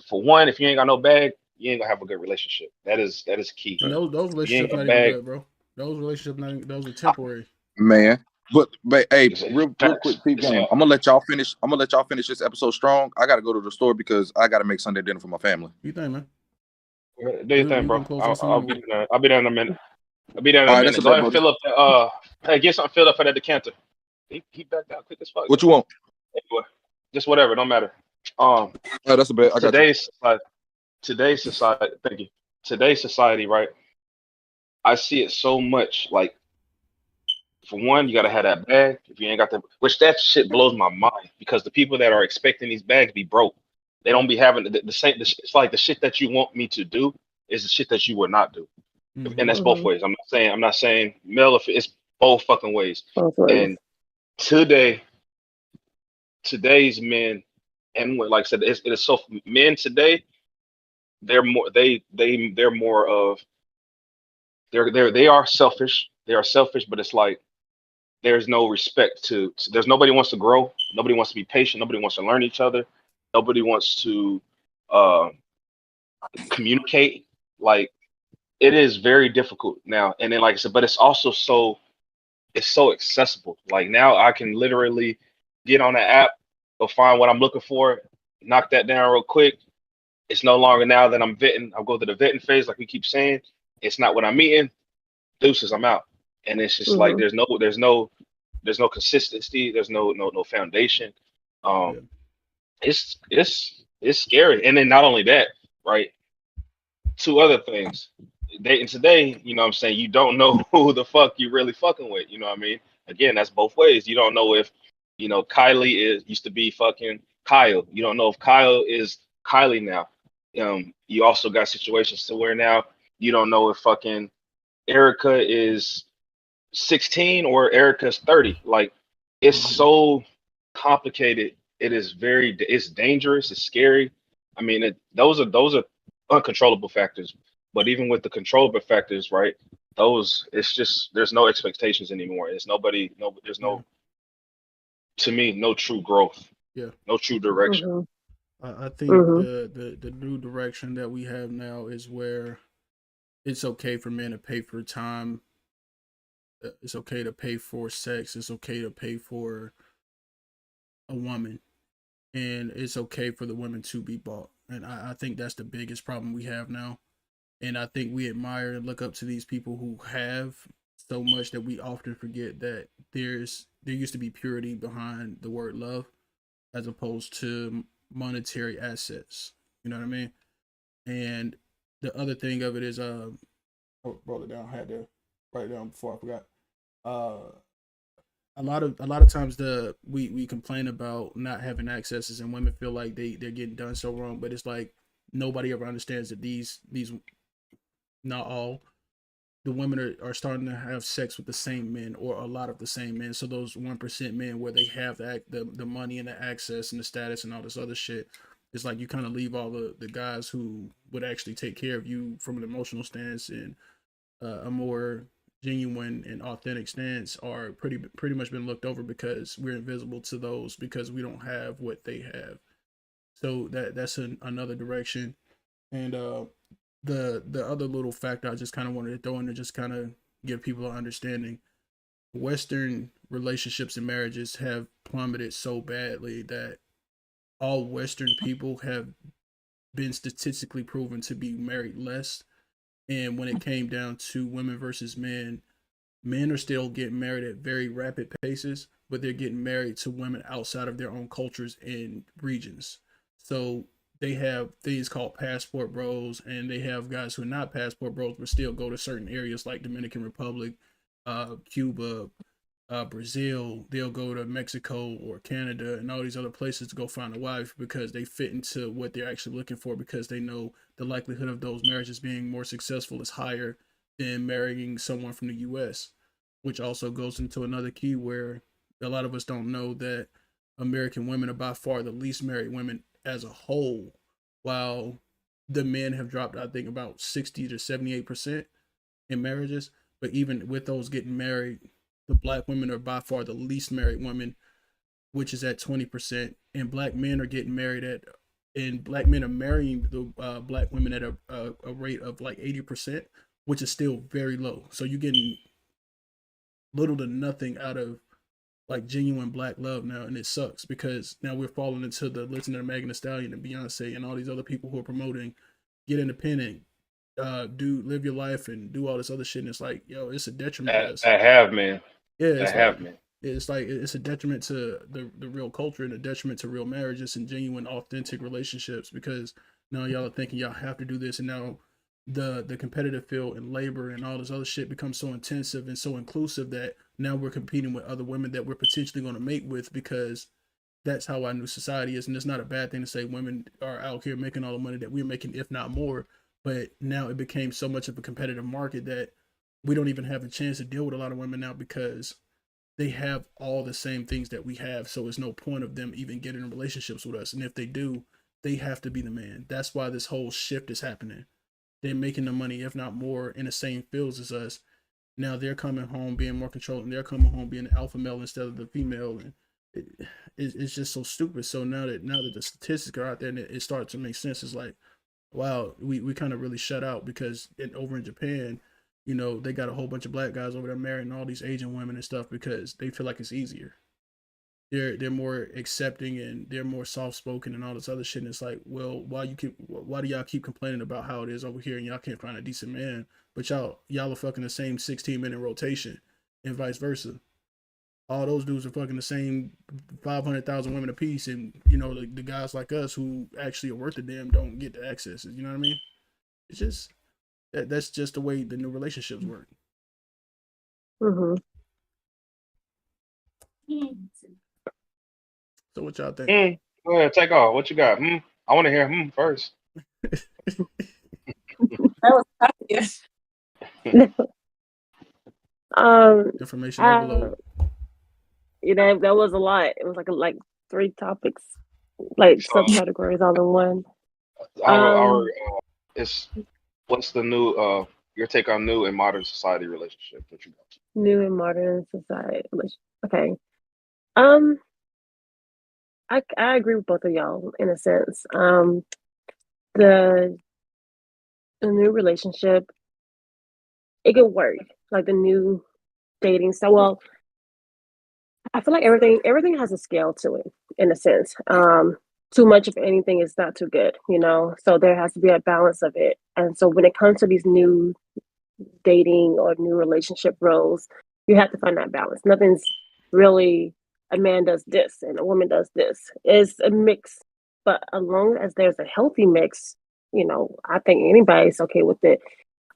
For one, if you ain't got no bag, you ain't gonna have a good relationship. That is key. And those If you ain't relationships got a not even bag, good, bro. Those relationships not even, those are temporary. Man. But hey, it's real quick, facts. peep It's game. I'm gonna let y'all finish. I'm gonna let y'all finish this episode strong. I gotta go to the store because I gotta make Sunday dinner for my family. You think, man? do your thing, We bro. can close this I'll one. be there. I'll be there in a minute. I'll be there in All a right, that's a minute. Go bet, ahead and brother. fill up the hey, get something filled up for that decanter. He backed out quick as fuck. What you want? Anyway, just whatever, don't matter. Oh, that's a bet. I got you. Today's society, thank you. Today's society, right? I see it so much. Like, for one, you gotta have that bag. If you ain't got the, which that shit blows my mind because the people that are expecting these bags be broke. They don't be having the same. It's like the shit that you want me to do is the shit that you would not do, Mm-hmm. and that's both Mhm. ways. I'm not saying male. If it's both fucking ways. Both ways. And today, today's men, and like I said, it is so men today. They're more of they are selfish. They are selfish, but it's like there's no respect there's nobody wants to grow, nobody wants to be patient, nobody wants to learn each other, nobody wants to uh, communicate. Like it is very difficult now. And then like I said, but it's so accessible. Like now I can literally get on the app, go find what I'm looking for, knock that down real quick. It's no longer now that I'm vetting. I'll go to the vetting phase, like we keep saying. It's not what I'm eating. Deuces, I'm out. And it's just like Mhm. there's no consistency. There's no foundation. Yeah. Um, it's scary. And then not only that, right? Two other things. Dating today, you know what I'm saying? You don't know who the fuck you really fucking with. You know what I mean? Again, that's both ways. You don't know if, Kylie used to be fucking Kyle. You don't know if Kyle is Kylie now. You also got situations to where now you don't know if fucking Erica is 16 or Erica's 30. Like it's Mm-hmm. so complicated. It's dangerous, it's scary. I mean, those are uncontrollable factors. But even with the controllable factors, right? Those it's just there's no expectations anymore. It's nobody no there's Yeah. no to me no true growth, Yeah. no true direction. Mhm. I think Mhm. the new direction that we have now is where it's okay for men to pay for time. It's okay to pay for sex. It's okay to pay for a woman, and it's okay for the women to be bought. And I think that's the biggest problem we have now. And I think we admire and look up to these people who have so much that we often forget that there used to be purity behind the word love as opposed to monetary assets. You know what I mean? And the other thing of it is, I wrote it down. I had to write it down before I forgot. Uh, a lot of times we complain about not having accesses and women feel like they're getting done so wrong, but it's like nobody ever understands that these not all the women are starting to have sex with the same men or a lot of the same men. So those 1% men where they have the money and the access and the status and all this other shit, it's like you kind of leave all the guys who would actually take care of you from an emotional stance and a more genuine and authentic stance are pretty much been looked over because we're invisible to those because we don't have what they have. So that's another direction. And the other little factor I just kind of wanted to throw in to just kind of give people an understanding. Western relationships and marriages have plummeted so badly that all Western people have been statistically proven to be married less. And when it came down to women versus men, men are still getting married at very rapid paces, but they're getting married to women outside of their own cultures and regions. So they have things called passport bros, and they have guys who are not passport bros but still go to certain areas like Dominican Republic, Cuba, Brazil. They'll go to Mexico or Canada and all these other places to go find a wife because they fit into what they're actually looking for because they know the likelihood of those marriages being more successful is higher than marrying someone from the US, which also goes into another key where a lot of us don't know that American women are by far the least married women as a whole, while the men have dropped, I think, about 60 to 78% in marriages. But even with those getting married, the black women are by far the least married women, which is at 20%. And black men are getting married at, and black men are marrying the black women at a rate of like 80%, which is still very low. So you're getting little to nothing out of like genuine black love now, and it sucks because now we're falling into the listening to Megan Thee Stallion and Beyonce and all these other people who are promoting get independent, do live your life and do all this other shit. And it's like, yo, it's a detriment to us. I have, man. Yeah, I have, man. it's like it's a detriment to the real culture and a detriment to real marriages and genuine authentic relationships because now y'all are thinking y'all have to do this and now the competitive field and labor and all this other shit becomes so intensive and so inclusive that now we're competing with other women that we're potentially going to mate with because that's how our new society is. And it's not a bad thing to say women are out here making all the money that we're making, if not more. But now it became so much of a competitive market that we don't even have a chance to deal with a lot of women now because they have all the same things that we have. So it's no point of them even getting in relationships with us. And if they do, they have to be the man. That's why this whole shift is happening. They're making the money, if not more, in the same fields as us. Now they're coming home being more controlling. They're coming home being the alpha male instead of the female, and it's just so stupid. So now that the statistics are out there and it starts to make sense, it's like, wow, we kind of really shut out because over in Japan, they got a whole bunch of black guys over there marrying all these Asian women and stuff because they feel like it's easier. They're more accepting and they're more soft spoken and all this other shit. And it's like, well, why do y'all keep complaining about how it is over here and y'all can't find a decent man, but y'all are fucking the same 16-minute rotation and vice versa. All those dudes are fucking the same 500,000 women apiece, and the guys like us who actually are worth the damn don't get the access. You know what I mean? It's just that's just the way the new relationships work. Mm-hmm. So what y'all think? Go ahead, take off. What you got? I want to hear first. That was yes. Information overload. That was a lot. It was like 3 topics, like subcategories all in one. What's the new your take on new and modern society relationship that you got? New and modern society. Okay. I agree with both of y'all in a sense. The new relationship, it could work. Like the new dating style. Well, I feel like everything has a scale to it in a sense. Too much of anything is not too good, So there has to be a balance of it. And so when it comes to these new dating or new relationship roles, you have to find that balance. Nothing's really a man does this and a woman does this. It's a mix, but as long as there's a healthy mix, I think anybody's okay with it.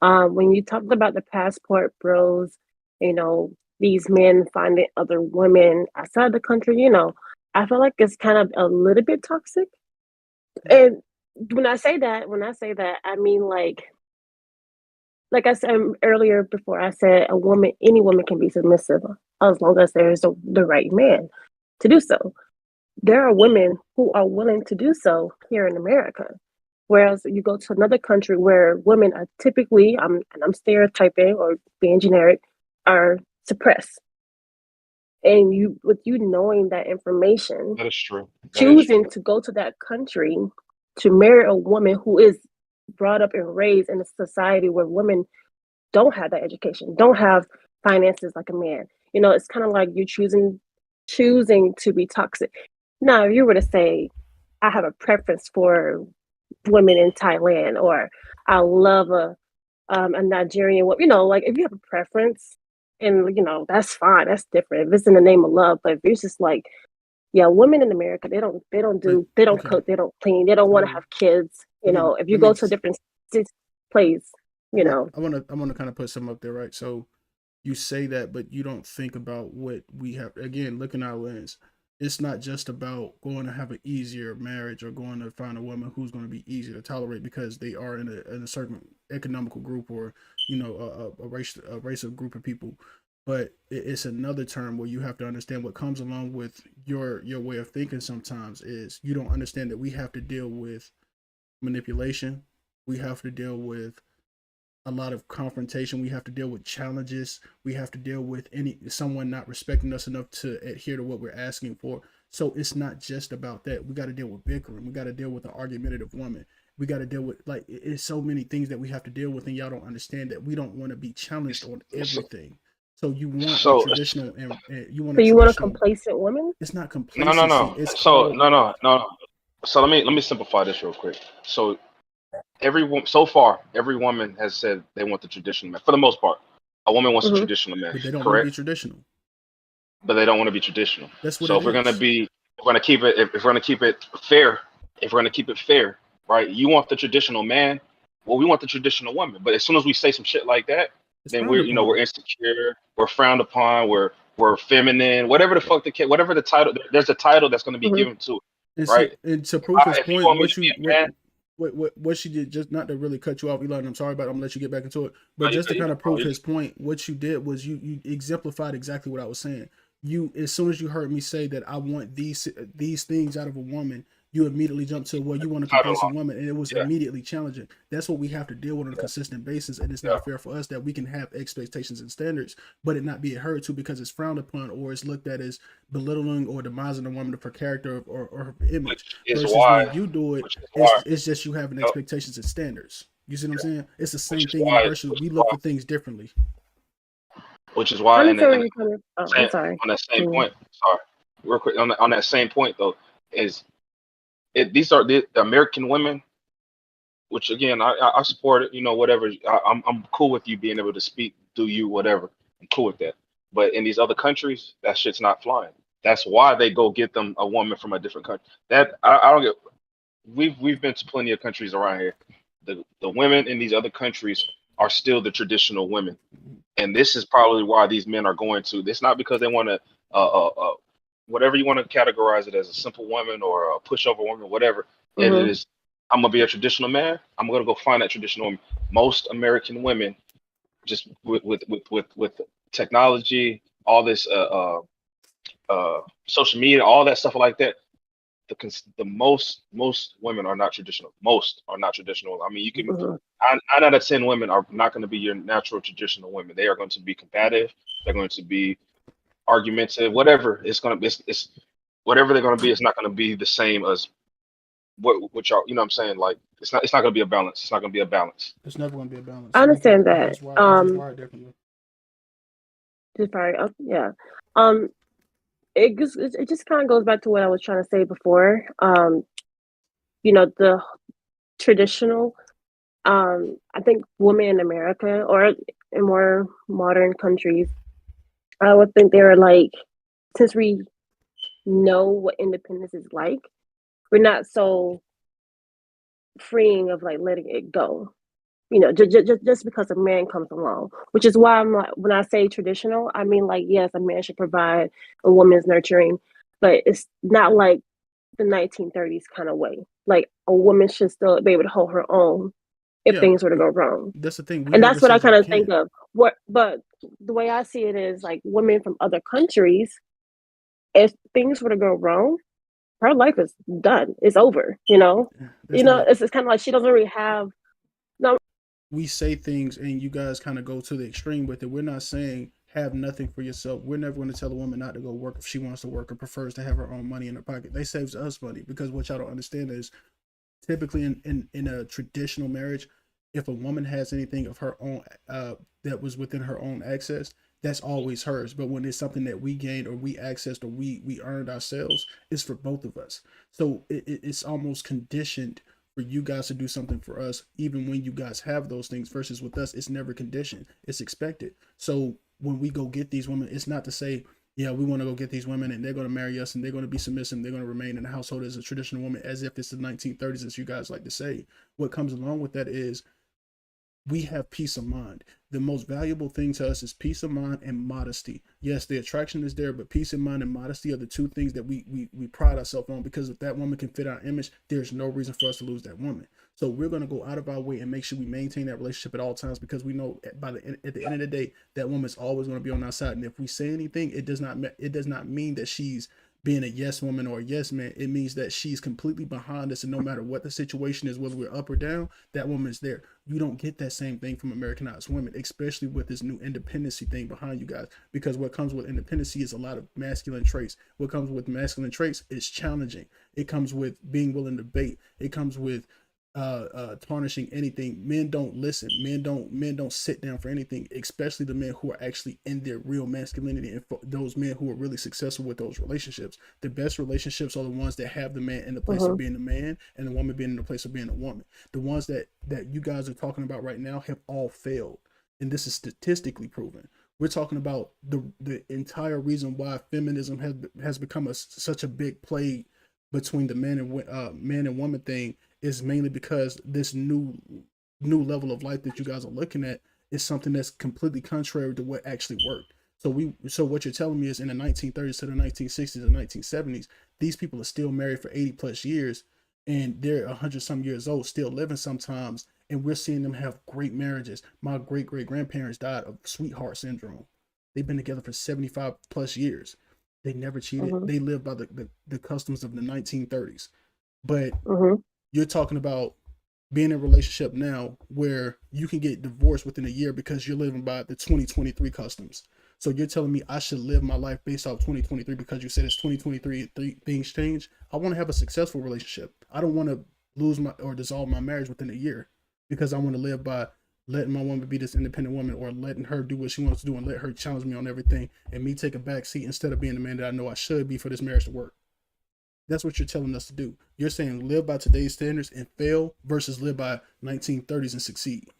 When you talked about the passport bros, these men finding other women outside the country, I feel like it's kind of a little bit toxic. And when I say that, I mean like I said earlier before, I said any woman can be submissive as long as there's the right man to do so. There are women who are willing to do so here in America. Whereas you go to another country where women are typically, I'm stereotyping or being generic, are suppressed. And with you knowing that information, That is true. choosing to go to that country to marry a woman who is brought up and raised in a society where women don't have that education, don't have finances like a man. It's kind of like you choosing to be toxic. Now, if you were to say, I have a preference for women in Thailand, or I love a Nigerian woman, like if you have a preference, and that's fine, that's different. If it's in the name of love, but if it's just like, yeah, women in America, they don't okay. cook, they don't clean, they don't want to have kids. If you go to a different place, I want to kind of put some up there, right? So you say that, but you don't think about what we have. Again, look in our lens. It's not just about going to have an easier marriage or going to find a woman who's going to be easy to tolerate because they are in a certain economical group or a racial group of people. But it's another term where you have to understand what comes along with your way of thinking. Sometimes is you don't understand that we have to deal with manipulation. We have to deal with a lot of confrontation. We have to deal with challenges. We have to deal with someone not respecting us enough to adhere to what we're asking for. So it's not just about that. We got to deal with bickering. We got to deal with an argumentative woman. We got to deal with it's so many things that we have to deal with, and y'all don't understand that we don't want to be challenged on everything. So you want a traditional, and you want. So you want a complacent woman? It's not complacency. No. It's no. So let me simplify this real quick. So so far, every woman has said they want the traditional man. For the most part, a woman wants a traditional man. But they don't want to be traditional. But they don't want to be traditional. That's what. So if we're gonna keep it, if we're gonna keep it fair, right? You want the traditional man. Well, we want the traditional woman. But as soon as we say some shit like that, then we're insecure, we're frowned upon, we're feminine, whatever the fuck whatever the title. There's a title that's going to be given to it, right? And to prove his point, what she did, just not to really cut you off, Eli, and I'm sorry about it, I'm gonna let you get back into it. But just to kind of prove his point, what you did was you exemplified exactly what I was saying. As soon as you heard me say that I want these things out of a woman, you immediately jumped to, well, you want a complacent woman, and it was immediately challenging. That's what we have to deal with on a consistent basis, and it's not fair for us that we can have expectations and standards, but it not be adhered to because it's frowned upon or it's looked at as belittling or demising a woman for character or her image. Versus when you do it, it's just you having expectations and standards. You see what I'm saying? It's the same thing universally. We look for things differently. Which is why, I'm sorry. On that same point, real quick, on that same point though, these are the American women, which again I support it. Whatever. I'm cool with you being able to speak, do you, whatever. I'm cool with that. But in these other countries, that shit's not flying. That's why they go get them a woman from a different country. That I don't get. We've been to plenty of countries around here. The women in these other countries are still the traditional women, and this is probably why these men are going to. It's not because they want to whatever you want to categorize it as, a simple woman or a pushover woman, whatever it is. I'm gonna be a traditional man. I'm gonna go find that traditional woman. Most American women, just with technology, all this social media, all that stuff like that. The most women are not traditional. Most are not traditional. I mean, you can 9 out of 10 women are not going to be your natural traditional women. They are going to be combative. They're going to be argumentative, whatever it's going to be. It's whatever they're going to be. It's not going to be the same as what y'all. You know what I'm saying? Like it's not going to be a balance. It's not going to be a balance. It's never going to be a balance. I understand that. Just wired differently. Yeah. It just kind of goes back to what I was trying to say before. The traditional. I think women in America or in more modern countries, I would think they're like, since we know what independence is like, we're not so freeing of like letting it go. Just because a man comes along, which is why I'm like, when I say traditional, I mean like, yes, a man should provide, a woman's nurturing, but it's not like the 1930s kind of way. Like a woman should still be able to hold her own if things were to go wrong. That's the thing. And that's what I kind of think of. But the way I see it is like women from other countries, if things were to go wrong, her life is done. It's over, It's kind of like she doesn't really have. We say things and you guys kind of go to the extreme with it. We're not saying have nothing for yourself. We're never going to tell a woman not to go work if she wants to work or prefers to have her own money in her pocket. They saves us money, because what y'all don't understand is typically in a traditional marriage, if a woman has anything of her own that was within her own access, that's always hers. But when it's something that we gained or we accessed or we earned ourselves, it's for both of us. So it's almost conditioned for you guys to do something for us, even when you guys have those things. Versus with us, it's never conditioned; it's expected. So when we go get these women, it's not to say, yeah, we want to go get these women and they're going to marry us and they're going to be submissive. They're going to remain in the household as a traditional woman, as if it's the 1930s, as you guys like to say. What comes along with that is we have peace of mind. The most valuable thing to us is peace of mind and modesty. Yes, the attraction is there, but peace of mind and modesty are the two things that we pride ourselves on, because if that woman can fit our image, there's no reason for us to lose that woman. So we're going to go out of our way and make sure we maintain that relationship at all times, because we know at the end of the day, that woman's always going to be on our side. And if we say anything, it does not mean that she's being a yes woman or a yes man. It means that she's completely behind us, and no matter what the situation is, whether we're up or down, that woman is there. You don't get that same thing from Americanized women, especially with this new independency thing behind you guys, because what comes with independency is a lot of masculine traits. What comes with masculine traits is challenging. It comes with being willing to bait. It comes with tarnishing anything. Men don't listen. Men don't sit down for anything, especially the men who are actually in their real masculinity, and those men who are really successful with those relationships. The best relationships are the ones that have the man in the place of being a man and the woman being in the place of being a woman. The ones that you guys are talking about right now have all failed, and this is statistically proven. We're talking about the entire reason why feminism has become such a big plague between the man and woman thing is mainly because this new level of life that you guys are looking at is something that's completely contrary to what actually worked. So what you're telling me is, in the 1930s to the 1960s and 1970s, these people are still married for 80 plus years, and they're 100 some years old, still living sometimes, and we're seeing them have great marriages. My great grandparents died of sweetheart syndrome. They've been together for 75 plus years. They never cheated. They lived by the customs of the 1930s. But you're talking about being in a relationship now where you can get divorced within a year because you're living by the 2023 customs. So you're telling me I should live my life based off 2023 because you said it's 2023 things change? I want to have a successful relationship. I don't want to lose my or dissolve my marriage within a year because I want to live by letting my woman be this independent woman, or letting her do what she wants to do and let her challenge me on everything, and me take a back seat instead of being the man that I know I should be for this marriage to work. That's what you're telling us to do. You're saying live by today's standards and fail versus live by 1930s and succeed.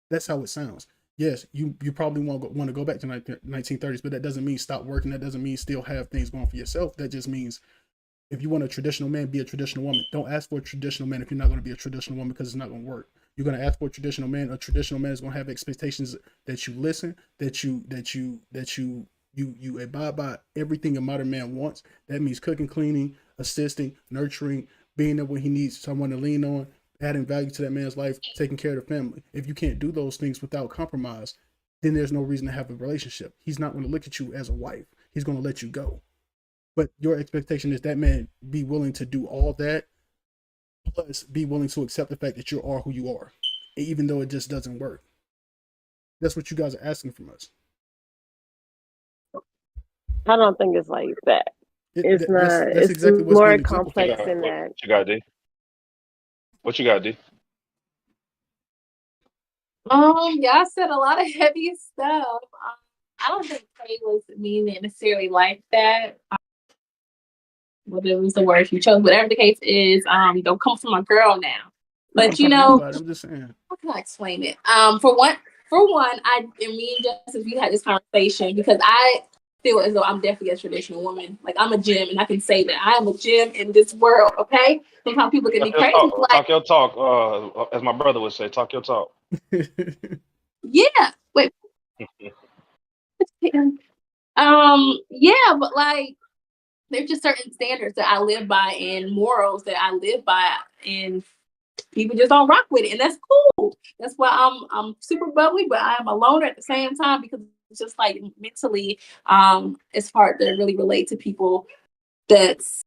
That's how it sounds. Yes, you probably want to go back to 1930s, but that doesn't mean stop working. That doesn't mean still have things going for yourself. That just means if you want a traditional man, be a traditional woman. Don't ask for a traditional man if you're not going to be a traditional woman, because it's not going to work. You're going to ask for a traditional man. A traditional man is going to have expectations that you listen, that you abide by everything a modern man wants. That means cooking, cleaning, assisting, nurturing, being there when he needs someone to lean on, adding value to that man's life, taking care of the family. If you can't do those things without compromise, then there's no reason to have a relationship. He's not going to look at you as a wife. He's going to let you go. But your expectation is that man be willing to do all that, plus be willing to accept the fact that you are who you are, even though it just doesn't work. That's what you guys are asking from us. I don't think it's like that. It's not. That's it's exactly more complex than that. What you got, D? What you got, D? Y'all said a lot of heavy stuff. I don't think Trey was meaning necessarily like that. Whether it was the word you chose, whatever the case is, don't come from a girl now. But I'm just saying. How can I explain it? For one, me and Justice, we had this conversation because I feel as though I'm definitely a traditional woman. Like, I'm a gem, and I can say that I am a gem in this world. Okay, sometimes people can be crazy. Talk your talk, as my brother would say. Talk your talk. Yeah. Wait. Yeah, but like, there's just certain standards that I live by and morals that I live by, and people just don't rock with it, and that's cool. That's why I'm super bubbly, but I am a loner at the same time, because it's just like mentally, it's hard to really relate to people that's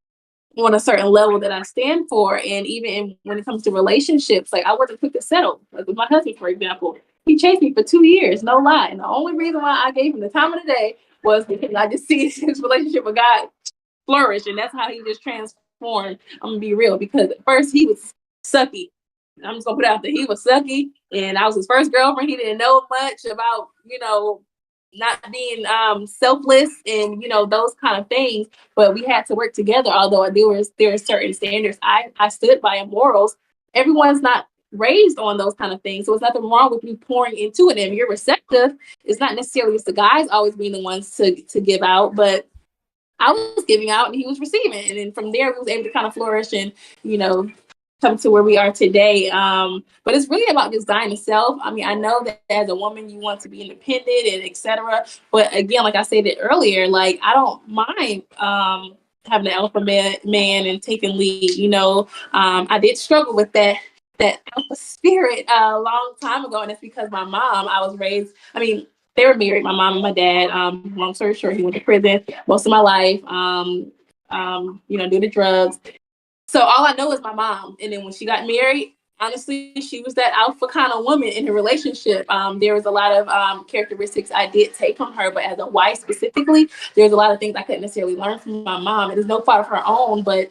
on a certain level that I stand for. And even when it comes to relationships, like, I wasn't quick to settle. Like with my husband, for example, He chased me for 2 years, no lie. And the only reason why I gave him the time of the day was because I just see his relationship with God flourish, and that's how he just transformed. I'm gonna be real, because at first he was sucky. I'm just gonna put it out there. He was sucky, and I was his first girlfriend. He didn't know much about, not being selfless and those kind of things. But we had to work together. Although there are certain standards I stood by in morals. Everyone's not raised on those kind of things, so it's nothing wrong with you pouring into it. And if you're receptive, it's not necessarily it's the guys always being the ones to give out, but I was giving out and he was receiving. And then from there, we was able to kind of flourish and, come to where we are today. But it's really about design itself. I mean, I know that as a woman, you want to be independent and etc. But again, like I said it earlier, like I don't mind having an alpha man and taking lead. I did struggle with that alpha spirit a long time ago. And it's because my mom, I was raised, they were married, my mom and my dad. Long story short, he went to prison most of my life, due to drugs. So all I know is my mom. And then when she got married, honestly, she was that alpha kind of woman in the relationship. There was a lot of characteristics I did take from her, but as a wife specifically, there's a lot of things I couldn't necessarily learn from my mom. It is no fault of her own, but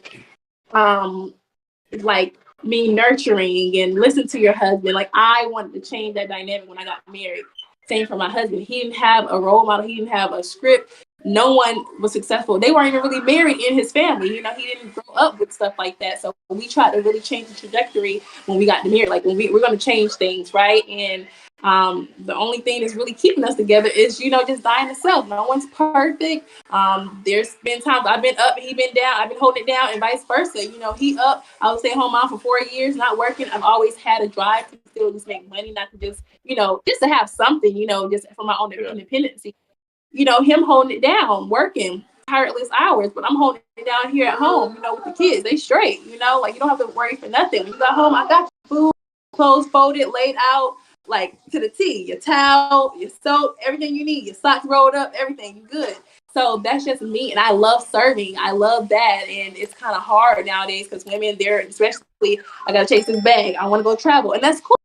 like me nurturing and listen to your husband. Like I wanted to change that dynamic when I got married. Same for my husband. He didn't have a role model. He didn't have a script. No one was successful. They weren't even really married in his family. He didn't grow up with stuff like that. So we tried to really change the trajectory when we got married. Like when we're going to change things, right? And the only thing that's really keeping us together is, just dying to self. No one's perfect. There's been times I've been up and he been down. I've been holding it down and vice versa. He up. I was stay-at-home mom for 4 years, not working. I've always had a drive to still just make money, not to just, just to have something, just for my own independency. Him holding it down, working tireless hours, but I'm holding it down here at home, with the kids. They straight, like you don't have to worry for nothing. When you got home, I got your food, clothes folded, laid out, like to the T, your towel, your soap, everything you need, your socks rolled up, everything, you good. So that's just me. And I love serving. I love that. And it's kind of hard nowadays because women, especially, I got to chase this bag. I want to go travel. And that's cool.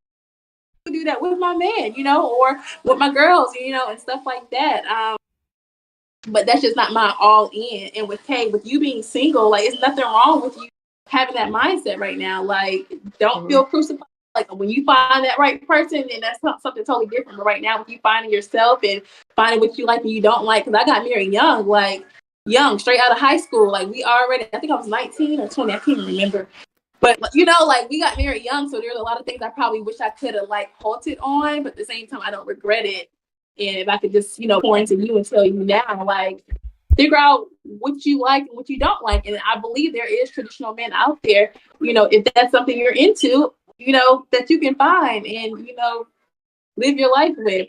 Do that with my man, or with my girls, and stuff like that. But that's just not my all in. And with Kay, with you being single, like it's nothing wrong with you having that mindset right now. Like, don't feel crucified. Like when you find that right person, then that's something totally different. But right now, with you finding yourself and finding what you like and you don't like, because I got married young, straight out of high school. Like I think I was 19 or 20, I can't remember. But we got married young, so there's a lot of things I probably wish I could have halted on, but at the same time I don't regret it. And if I could just, pour into you and tell you now, figure out what you like and what you don't like. And I believe there is traditional men out there, if that's something you're into, that you can find and, live your life with.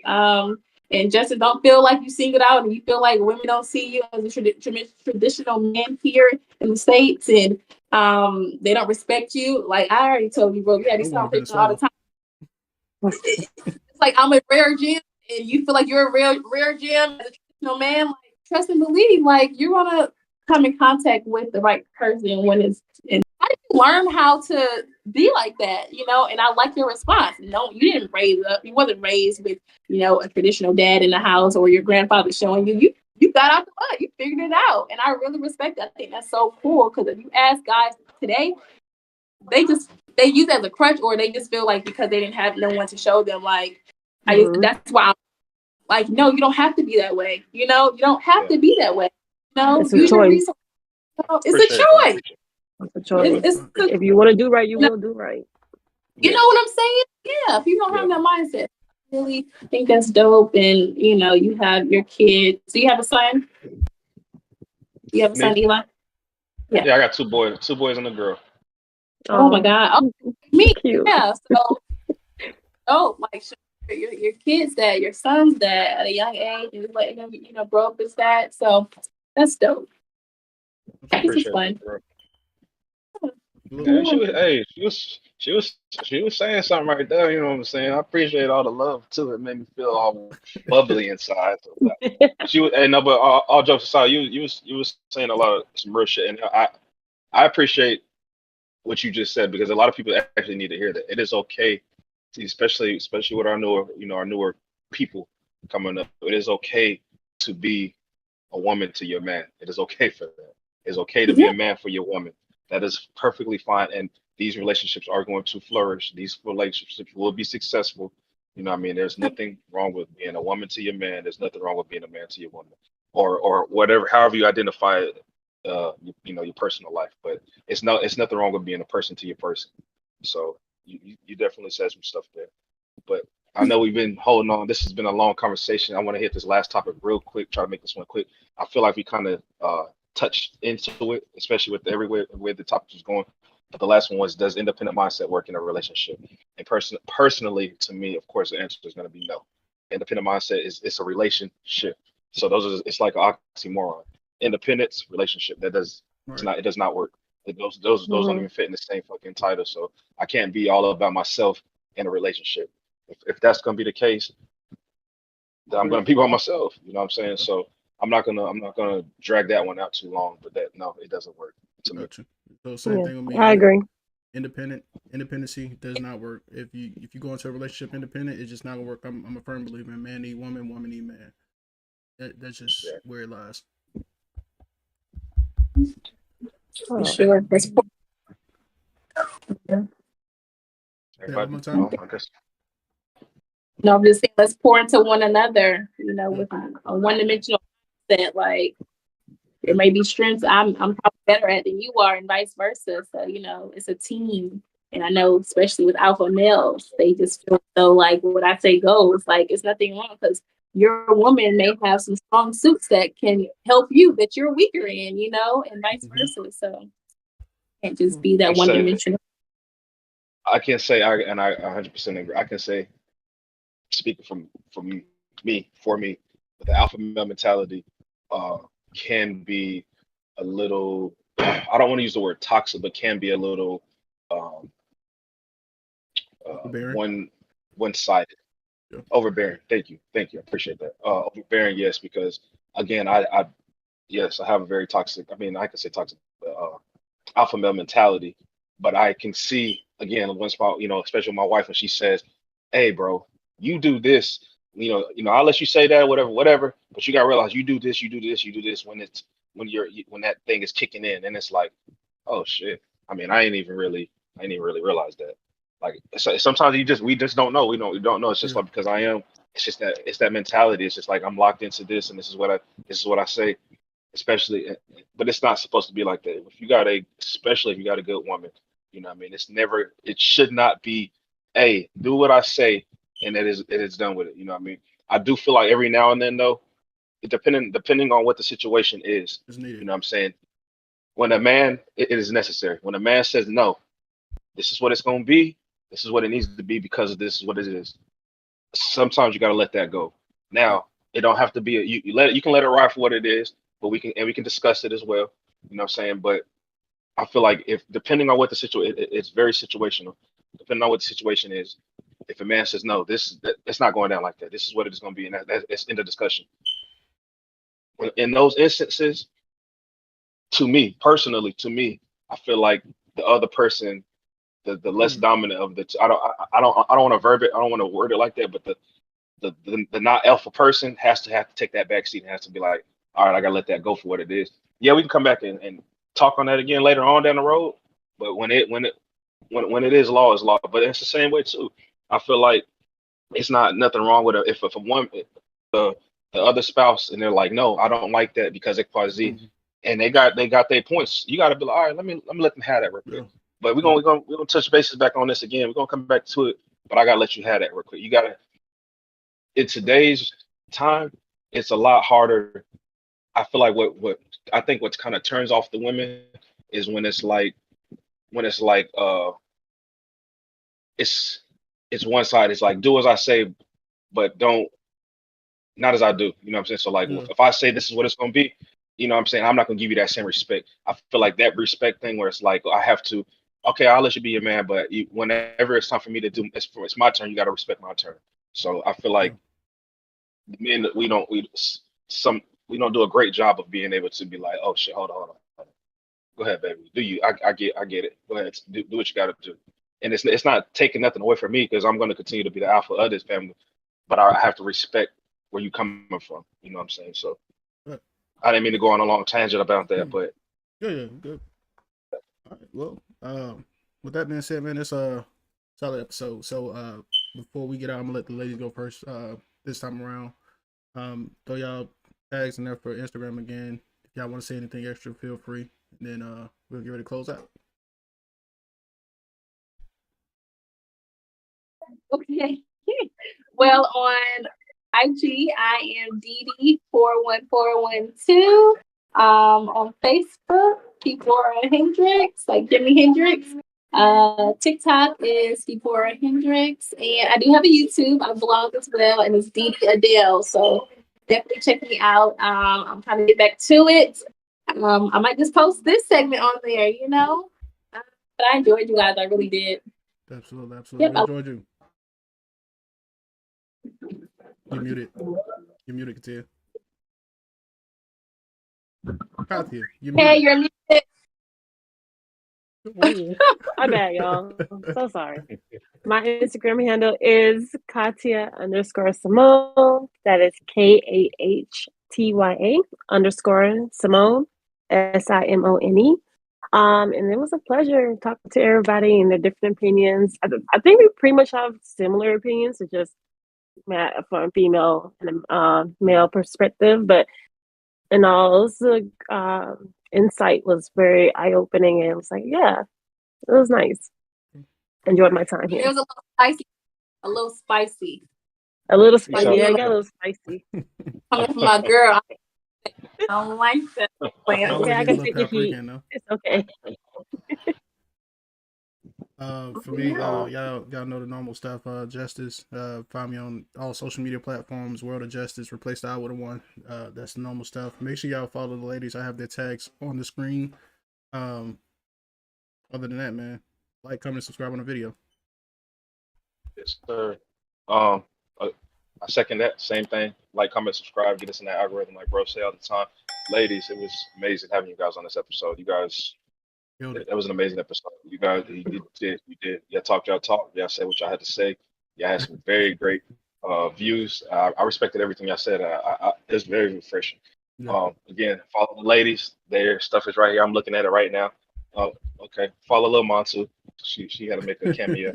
And just don't feel like you singled out and you feel like women don't see you as a traditional man here in the States and they don't respect you. Like I already told you, bro, we had these conversations all the time. It's like I'm a rare gem and you feel like you're a rare gem as a traditional man. Like trust and believe, like you're gonna come in contact with the right person when it's and I didn't learn how to be like that, and I like your response. No, you wasn't raised with, a traditional dad in the house or your grandfather showing you got out the mud, you figured it out. And I really respect that. I think that's so cool because if you ask guys today, they use it as a crutch or they just feel like because they didn't have no one to show them, that's why I'm like, no, you don't have to be that way. You don't have to be that way. It's a choice. It's a choice. It's a choice. If you want to do right, you will do right. You know what I'm saying? Yeah. If you don't have that mindset, I really think that's dope. And you have your kids. Do you have a son? You have a son, Eli? Yeah, I got two boys and a girl. Oh my God. Oh, me. Cute. Yeah. So, your kids that, your sons that at a young age, and just letting them, grow up as that. So that's dope. This is fun. Yeah, she was saying something right there. You know what I'm saying? I appreciate all the love too. It made me feel all bubbly inside. So, but all jokes aside, you was saying some real shit, and I appreciate what you just said because a lot of people actually need to hear that. It is okay See, especially with our newer people coming up, it is okay to be a woman to your man. It is okay for that. It's okay to be Yeah. a man for your woman. That is perfectly fine. And these relationships are going to flourish. These relationships will be successful. You know what I mean? There's nothing wrong with being a woman to your man. There's nothing wrong with being a man to your woman. Or whatever, however you identify it, your personal life. But it's nothing wrong with being a person to your person. So you definitely said some stuff there. But I know we've been holding on. This has been a long conversation. I want to hit this last topic real quick, try to make this one quick. I feel like we kind of touched into it, especially with everywhere where the topic was going. But the last one was, does independent mindset work in a relationship? And personally, to me, of course, the answer is going to be no. Independent mindset is it's a relationship. So it's like an oxymoron. Independence, relationship. Right. It does not work. Those don't Mm-hmm. even fit in the same fucking title. So I can't be all about myself in a relationship. If that's gonna be the case, then I'm gonna be by myself. You know what I'm saying? So I'm not gonna drag that one out too long. But that no, it doesn't work to me. Gotcha. So same Yeah, thing with me. I agree. Independency does not work. If you go into a relationship independent, it's just not gonna work. I'm a firm believer in man need woman, woman need man. That's just Yeah. where it lies. For Oh, sure. Say that one Everybody, more time. I guess. No, I'm just saying, let's pour into one another, Yeah. with a one-dimensional mindset. Like, there Yeah. may be strengths I'm probably better at than you are, and vice versa. So, it's a team. And I know, especially with alpha males, they just feel so like what I say goes. Like, it's nothing wrong because your woman may have some strong suits that can help you that you're weaker in, and vice Mhm. versa. So, it can't just be I that one say dimensional. I can say I 100% agree. I can say speaking from me for me, the alpha male mentality uh, can be a little. I don't want to use the word toxic, but can be a little um, Overbearing. one sided, Yeah. overbearing. Thank you. I appreciate that. Overbearing, yes, because again, I yes, I have a very toxic. I mean, I can say toxic alpha male mentality, but I can see again once especially my wife when she says, "Hey, bro, you do this." I'll let you say that, whatever. But you gotta realize you do this, you do this, you do this when that thing is kicking in, and it's like, oh shit. I mean, I ain't even really realize that. Like sometimes we just don't know. We don't know. It's just Yeah. like because I am. It's just that it's that mentality. It's just like I'm locked into this, and this is what I say. Especially, but it's not supposed to be like that. Especially if you got a good woman, what I mean, it should not be, hey, do what I say, and it is done with it. You know what I mean? I do feel like every now and then though, depending on what the situation is, It's needed. you know what I'm saying? When a man, it is necessary. When a man says no, this is what it's going to be. This is what it needs to be because this is what it is. Sometimes you got to let that go. Yeah. Now, it don't have to be you can let it ride for what it is, but we can discuss it as well. You know what I'm saying? But I feel like if depending on what the situation, it's very situational. Depending on what the situation is, if a man says no, it's not going down like that. This is what it is going to be, and it's in the discussion. In those instances, to me, I feel like the other person, the less Mm. dominant of the, I don't want to verb it, I don't want to word it like that, but the not alpha person have to take that back seat and has to be like, all right, I gotta let that go for what it is. Yeah, we can come back and talk on that again later on down the road. But when it is law is law. But it's the same way too. I feel like it's not nothing wrong with if a woman the the other spouse and they're like, no, I don't like that because it causes Z, Mhm. and they got their points. You got to be like, all right, let me let them have that real quick. Yeah. But Yeah. we're gonna touch bases back on this again. We're gonna come back to it, but I gotta let you have that real quick. You gotta in today's time, it's a lot harder. I feel like what I think what kind of turns off the women is when it's like it's it's one side. It's like do as I say, but don't not as I do. You know what I'm saying? So like Yeah. if I say this is what it's gonna be, you know what I'm saying, I'm not gonna give you that same respect. I feel like that respect thing where it's like I have to, okay, I'll let you be your man, but whenever it's time for me to do it's my turn, you gotta respect my turn. So I feel Yeah. like men some we don't do a great job of being able to be like, oh shit, hold on. Go ahead, baby. Do you? I get it. Go ahead, do what you got to do. and it's not taking nothing away from me because I'm going to continue to be the alpha of this family, but I have to respect where you coming from. You know what I'm saying? So Right. I didn't mean to go on a long tangent about that, but Yeah, good. All right, well, with that being said, man, it's a solid episode. So before we get out, I'm gonna let the ladies go first. This time around, throw y'all tags in there for Instagram again. If y'all want to say anything extra, feel free. And then we'll get ready to close out. Okay. Well, on IG, I am DD41412. On Facebook, Deborah Hendricks, like Jimi Hendrix. TikTok is Deborah Hendricks, and I do have a YouTube. I blog as well, and it's Dee Adele. So definitely check me out. I'm trying to get back to it. I might just post this segment on there, you know. But I enjoyed you guys. I really did. Absolutely. Yep, We enjoyed you. You're muted, Katia. Katia, you're muted. Hey, you're muted. My bad, y'all. I'm so sorry. My Instagram handle is Katia_Simone. That is KAHTYA_Simone, SIMONE. And it was a pleasure talking to everybody and their different opinions. I think we pretty much have similar opinions, it's just from a female and a male perspective. But in all, it was insight was very eye opening, and it was like, yeah, it was nice. Enjoyed my time here. It was a little spicy. A little spicy. A little spicy. sound- Yeah, I got a little spicy. Coming from my girl. I don't like that. Okay, I can take the heat. Rican, though. It's okay. For me, y'all know the normal stuff. Justice. Find me on all social media platforms. World of Justice. Replace the I with a 1. That's the normal stuff. Make sure y'all follow the ladies. I have their tags on the screen. Other than that, man, like, comment, subscribe on the video. yes, sir. I second that. Same thing. Like, comment, subscribe, get us in that algorithm, like bro say all the time. Ladies, it was amazing having you guys on this episode. You guys, that was an amazing episode. You guys, you did. Y'all talked y'all talk. Y'all said what y'all had to say. Y'all had some very great views. I respected everything y'all said. It was very refreshing. Yeah. Again, follow the ladies. Their stuff is right here. I'm looking at it right now. Okay. Follow Lil Montu. She had to make a cameo.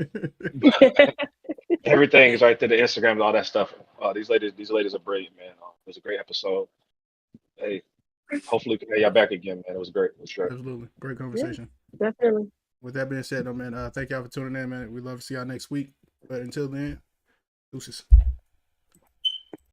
Everything is right there. The Instagram, all that stuff. These ladies are brilliant, man. It was a great episode. Hey, hopefully we can have y'all back again, man. It was great. It was great. Absolutely. Great conversation. Yeah, definitely. With that being said, though, man, thank y'all for tuning in, man. We'd love to see y'all next week. But until then, deuces.